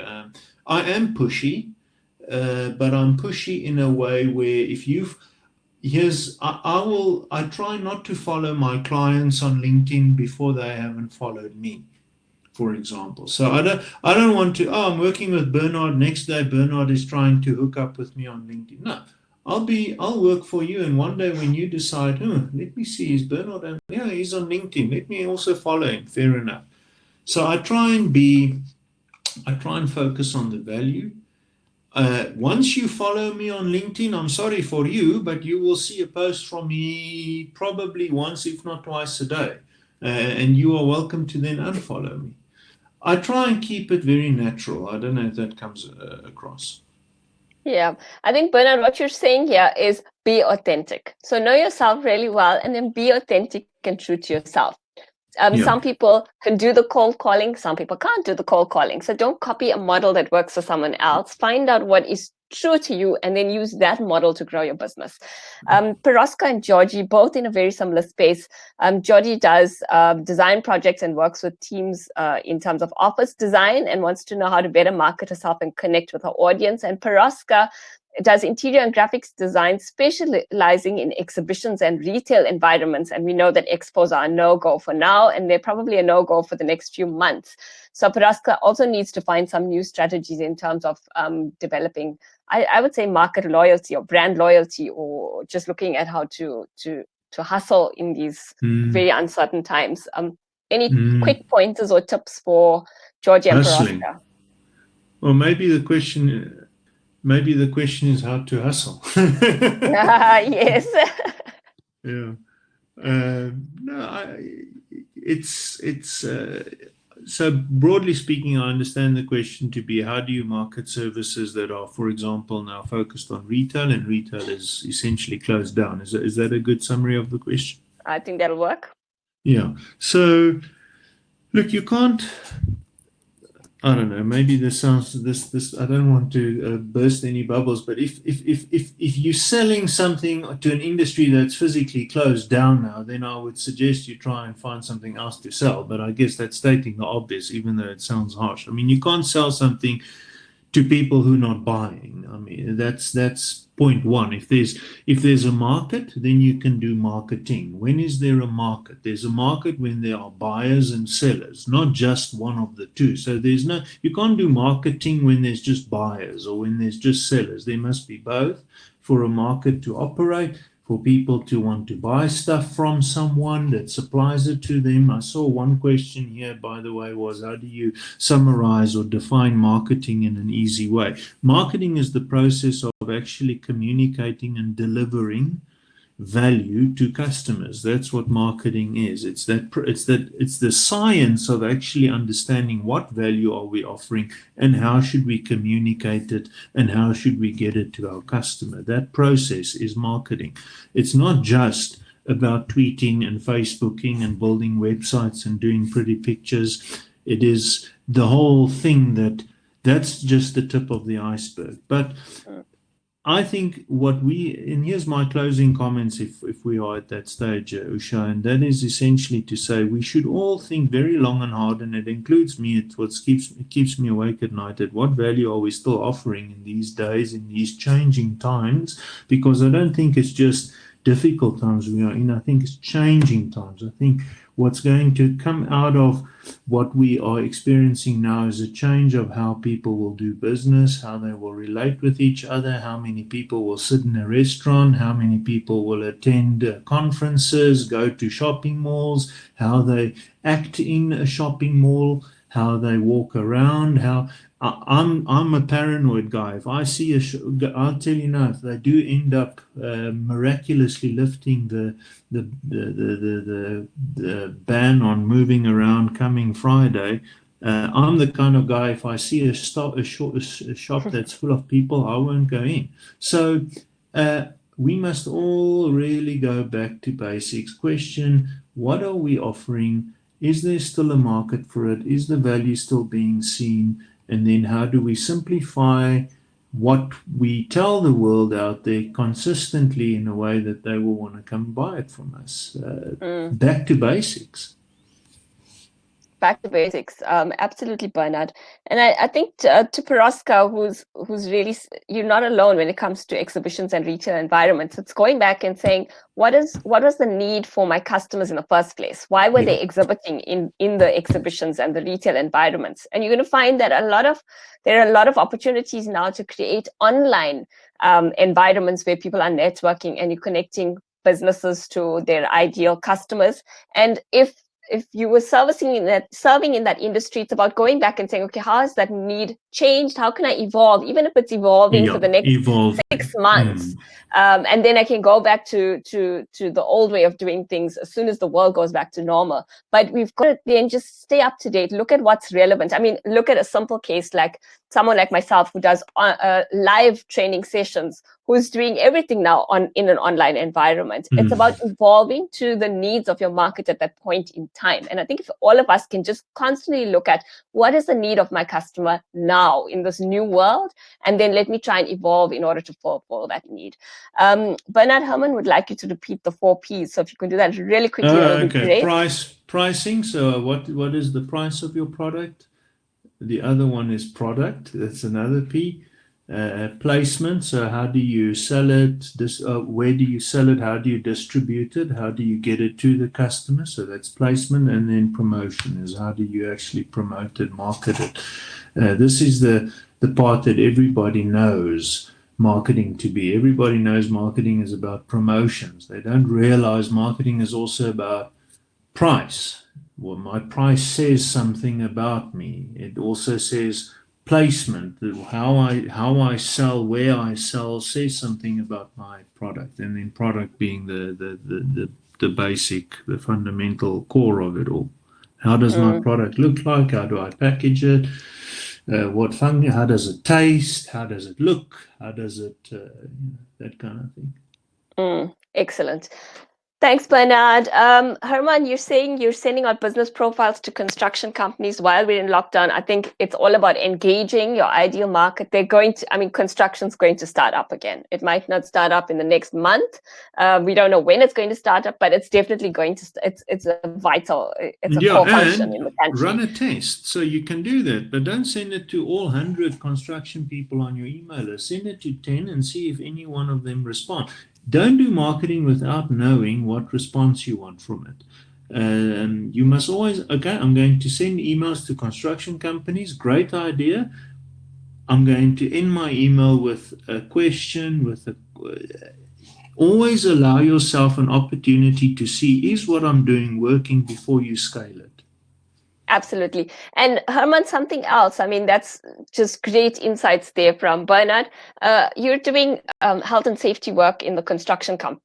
I am pushy, but I'm pushy in a way where if you've Yes, I try not to follow my clients on LinkedIn before they haven't followed me, for example. So I don't want to, I'm working with Bernard. Next day Bernard is trying to hook up with me on LinkedIn. No. I'll work for you, and one day when you decide, let me see, is Bernard on, yeah, he's on LinkedIn. Let me also follow him. Fair enough. So I try and focus on the value. Once you follow me on LinkedIn, I'm sorry for you, but you will see a post from me probably once, if not twice a day. And you are welcome to then unfollow me. I try and keep it very natural. I don't know if that comes across. Yeah, I think Bernard, what you're saying here is be authentic. So know yourself really well and then be authentic and true to yourself. Yeah. Some people can do the cold calling, some people can't do the cold calling. So don't copy a model that works for someone else. Find out what is true to you and then use that model to grow your business. Piroska and Georgie, both in a very similar space. Georgie does design projects and works with teams in terms of office design and wants to know how to better market herself and connect with her audience. And Piroska does interior and graphics design, specializing in exhibitions and retail environments. And we know that expos are a no-go for now, and they're probably a no-go for the next few months. So Paraska also needs to find some new strategies in terms of developing, I would say, market loyalty or brand loyalty, or just looking at how to hustle in these very uncertain times. Any quick pointers or tips for Georgia and Hustling. Paraska? Well, maybe the question is how to hustle. Yes. Yeah. No, it's so broadly speaking, I understand the question to be how do you market services that are, for example, now focused on retail and retail is essentially closed down. Is that a good summary of the question? I think that'll work. Yeah. So look, you can't. I don't know. Maybe this sounds this. I don't want to burst any bubbles, but if you're selling something to an industry that's physically closed down now, then I would suggest you try and find something else to sell. But I guess that's stating the obvious, even though it sounds harsh. I mean, you can't sell something to people who are not buying. I mean, that's point one. If there's a market, then you can do marketing. When is there a market? There's a market when there are buyers and sellers, not just one of the two. So you can't do marketing when there's just buyers or when there's just sellers. There must be both for a market to operate, for people to want to buy stuff from someone that supplies it to them. I saw one question here, by the way, was how do you summarize or define marketing in an easy way? Marketing is the process of actually communicating and delivering value to customers. That's what marketing is. It's the science of actually understanding what value are we offering and how should we communicate it and how should we get it to our customer. That process is marketing. It's not just about tweeting and Facebooking and building websites and doing pretty pictures. It is the whole thing that's just the tip of the iceberg. But I think and here's my closing comments if we are at that stage, Usha, and that is essentially to say we should all think very long and hard, and it includes me. It's what keeps me awake at night. At what value are we still offering in these days, in these changing times? Because I don't think it's just difficult times we are in. I think it's changing times. I think what's going to come out of what we are experiencing now is a change of how people will do business, how they will relate with each other, how many people will sit in a restaurant, how many people will attend conferences, go to shopping malls, how they act in a shopping mall, how they walk around, how I'm a paranoid guy. If I see I'll tell you now, if they do end up miraculously lifting the ban on moving around coming Friday, I'm the kind of guy. If I see a shop that's full of people, I won't go in. So we must all really go back to basics. Question: what are we offering? Is there still a market for it? Is the value still being seen? And then how do we simplify what we tell the world out there consistently in a way that they will want to come buy it from us? Back to basics. Back to basics. Absolutely, Bernard. And I think to Paraska, who's really, you're not alone when it comes to exhibitions and retail environments. It's going back and saying, what was the need for my customers in the first place? Why were they exhibiting in the exhibitions and the retail environments? And you're going to find that there are a lot of opportunities now to create online environments where people are networking and you're connecting businesses to their ideal customers. And if you were serving in that industry, it's about going back and saying, okay, how has that need changed? How can I evolve, even if it's evolving for the next 6 months? And then I can go back to the old way of doing things as soon as the world goes back to normal. But we've got to then just stay up to date, look at what's relevant. I mean, look at a simple case like someone like myself who does live training sessions, who's doing everything now in an online environment. It's about evolving to the needs of your market at that point in time. And I think if all of us can just constantly look at what is the need of my customer now in this new world, and then let me try and evolve in order to fulfill that need. Bernard Herman would like you to repeat the 4 Ps. So if you can do that really quickly, that would be Okay. great. Pricing. So what is the price of your product? The other one is product. That's another P. Placement. So how do you sell it? Where do you sell it? How do you distribute it? How do you get it to the customer? So that's placement. And then promotion is how do you actually promote it, market it. This is the part that everybody knows marketing to be. Everybody knows marketing is about promotions. They don't realize marketing is also about price. Well, my price says something about me. It also says placement. How I sell, where I sell, says something about my product. And then product being the basic, the fundamental core of it all. How does my product look like? How do I package it? What function? How does it taste? How does it look? How does it that kind of thing. Excellent. Thanks, Bernard. Herman, you're saying you're sending out business profiles to construction companies while we're in lockdown. I think it's all about engaging your ideal market. Construction's going to start up again. It might not start up in the next month. We don't know when it's going to start up, but it's definitely going to. It's a vital. It's a core function in the country. Run a test, so you can do that, but don't send it to all 100 construction people on your email list. Send it to 10 and see if any one of them respond. Don't do marketing without knowing what response you want from it. You must always, okay, I'm going to send emails to construction companies. Great idea. I'm going to end my email with a question, always allow yourself an opportunity to see, is what I'm doing working before you scale it? Absolutely. And Herman, something else. That's just great insights there from Bernard. You're doing health and safety work in the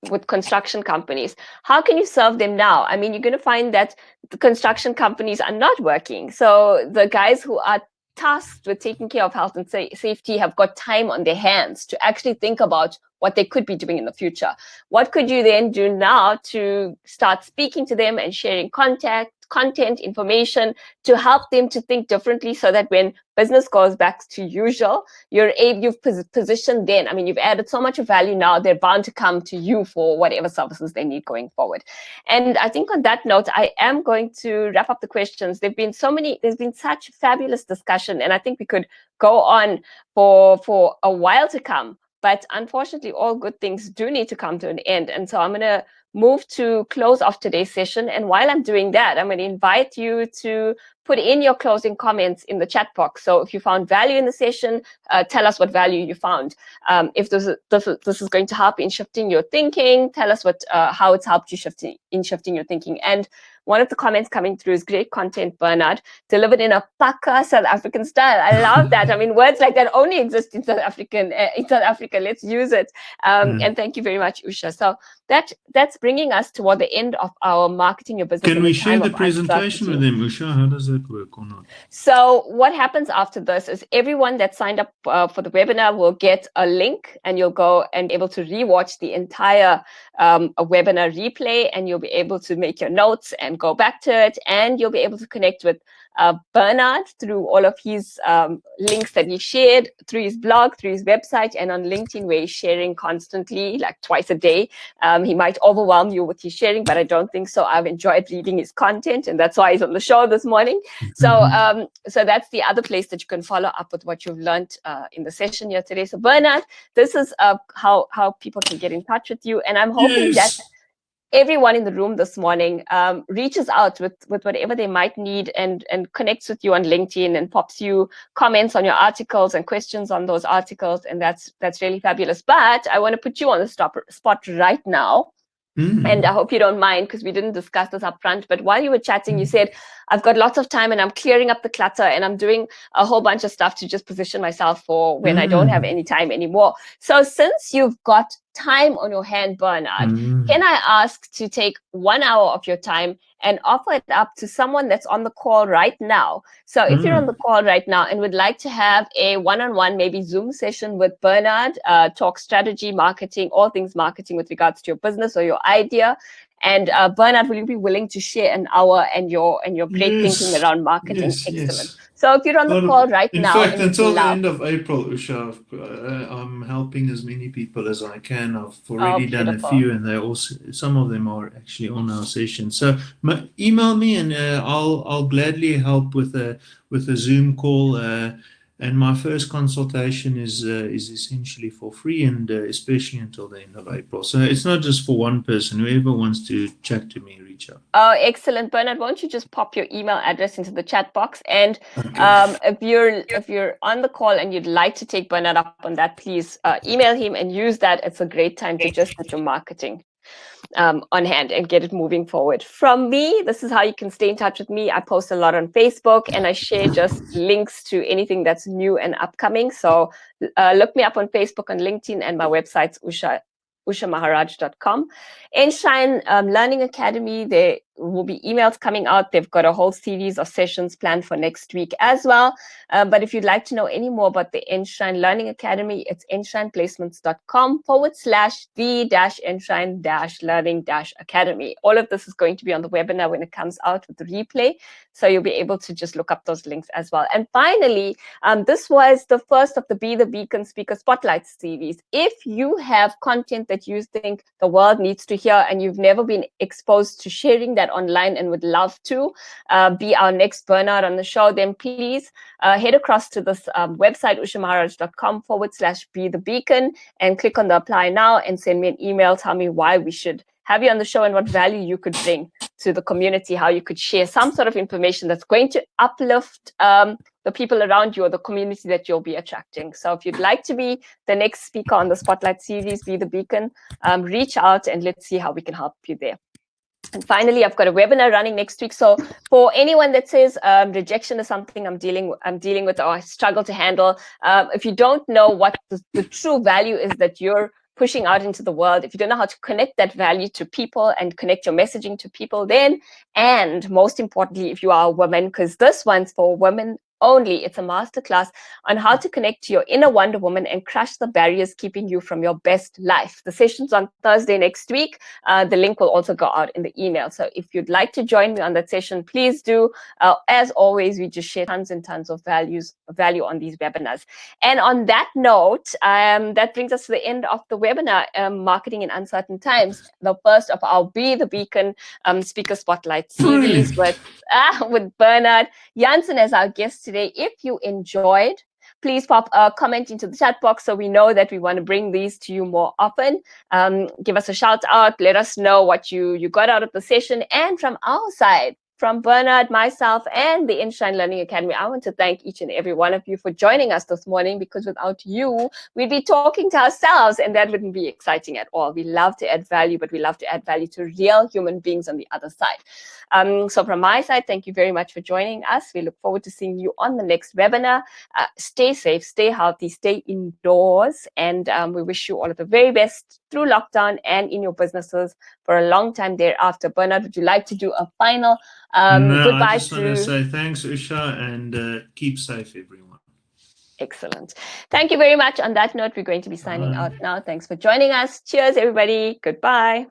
with construction companies. How can you serve them now? You're going to find that the construction companies are not working. So the guys who are tasked with taking care of health and safety have got time on their hands to actually think about what they could be doing in the future. What could you then do now to start speaking to them and sharing content, information to help them to think differently, so that when business goes back to usual, you've positioned then. You've added so much value now, they're bound to come to you for whatever services they need going forward. And I think on that note, I am going to wrap up the questions. There's been such fabulous discussion, and I think we could go on for a while to come. But unfortunately, all good things do need to come to an end. And so I'm going to move to close off today's session. And while I'm doing that, I'm going to invite you to put in your closing comments in the chat box. So if you found value in the session, tell us what value you found. If this is going to help in shifting your thinking, tell us how it's helped you shifting your thinking. And one of the comments coming through is great content, Bernard, delivered in a Paka South African style. I love that. Words like that only exist in South Africa. Let's use it. And thank you very much, Usha. So that's bringing us toward the end of our Marketing Your Business. Can we share the presentation with them, Usha? How does that work or not? So what happens after this is everyone that signed up for the webinar will get a link, and you'll go and be able to rewatch the entire webinar replay, and you'll be able to make your notes and go back to it, and you'll be able to connect with Bernard through all of his links that he shared through his blog, through his website, and on LinkedIn, where he's sharing constantly, like twice a day. He might overwhelm you with his sharing, but I don't think so. I've enjoyed reading his content, and that's why he's on the show this morning. So that's the other place that you can follow up with what you've learned in the session here today. So Bernard, this is how people can get in touch with you, and I'm hoping that everyone in the room this morning reaches out with whatever they might need and connects with you on LinkedIn and pops you comments on your articles and questions on those articles. And that's really fabulous. But I want to put you on the spot right now. And I hope you don't mind, because we didn't discuss this up front. But while you were chatting, you said, I've got lots of time and I'm clearing up the clutter and I'm doing a whole bunch of stuff to just position myself for when I don't have any time anymore. So since you've got time on your hand, Bernard, can Mm. I ask to take 1 hour of your time and offer it up to someone that's on the call right now? So if you're on the Mm. call right now and would like to have a one-on-one, maybe Zoom session with Bernard, talk strategy, marketing, all things marketing with regards to your business or your idea. And Bernard, will you be willing to share an hour and your great thinking Yes, around marketing? yes, Excellent. yes. So if you're on the Lot of, call right in now fact, and would until the love, end of April, Usha, I'm helping as many people as I can. I've oh, already done a beautiful. few, and they also some of them are actually on our session. So email me, and I'll gladly help with a Zoom call. And my first consultation is essentially for free, and especially until the end of April. So it's not just for one person. Whoever wants to chat to me, reach out. Oh, excellent, Bernard. Won't you just pop your email address into the chat box? And Okay. if you're on the call and you'd like to take Bernard up on that, please email him and use that. It's a great time to just put your marketing on hand and get it moving forward. From me, this is how you can stay in touch with me. I post a lot on Facebook and I share just links to anything that's new and upcoming. So look me up on Facebook, on LinkedIn, and my website's usha.maharaj.com. Enshrine Learning Academy, there will be emails coming out. They've got a whole series of sessions planned for next week as well. But if you'd like to know any more about the Enshrine Learning Academy, it's enshrineplacements.com/the-enshrine-learning-academy. All of this is going to be on the webinar when it comes out with the replay. So you'll be able to just look up those links as well. And finally, this was the first of the Be the Beacon Speaker Spotlight series. If you have content that you think the world needs to hear and you've never been exposed to sharing that online and would love to be our next Bernard on the show, then please head across to this website, ushamaharaj.com/be the beacon, and click on the apply now and send me an email. Tell me why we should have you on the show and what value you could bring to the community, how you could share some sort of information that's going to uplift the people around you or the community that you'll be attracting. So if you'd like to be the next speaker on the Spotlight series, Be the Beacon, reach out and let's see how we can help you there. And finally, I've got a webinar running next week. So for anyone that says rejection is something I'm dealing with or I struggle to handle, if you don't know what the true value is that you're pushing out into the world, if you don't know how to connect that value to people and connect your messaging to people, then, and most importantly, if you are a woman, because this one's for women only, it's a masterclass on how to connect to your inner Wonder Woman and crush the barriers keeping you from your best life. The session's on Thursday next week. The link will also go out in the email. So if you'd like to join me on that session, please do. As always, we just share tons and tons of value on these webinars. And on that note, that brings us to the end of the webinar, Marketing in Uncertain Times, the first of our Be the Beacon Speaker Spotlight series Brilliant. with Bernard Janssen as our guest today. If you enjoyed, please pop a comment into the chat box so we know that we want to bring these to you more often. Give us a shout out. Let us know what you got out of the session. And from our side, from Bernard, myself, and the Enshrine Learning Academy, I want to thank each and every one of you for joining us this morning, because without you, we'd be talking to ourselves, and that wouldn't be exciting at all. We love to add value, but we love to add value to real human beings on the other side. So from my side, thank you very much for joining us. We look forward to seeing you on the next webinar. Stay safe, stay healthy, stay indoors, and we wish you all of the very best through lockdown and in your businesses for a long time thereafter. Bernard, would you like to do a final No, I goodbye just want to to... say thanks, Usha, and keep safe, everyone. Excellent. Thank you very much. On that note, we're going to be signing out Bye. now. Thanks for joining us. Cheers, everybody. Goodbye.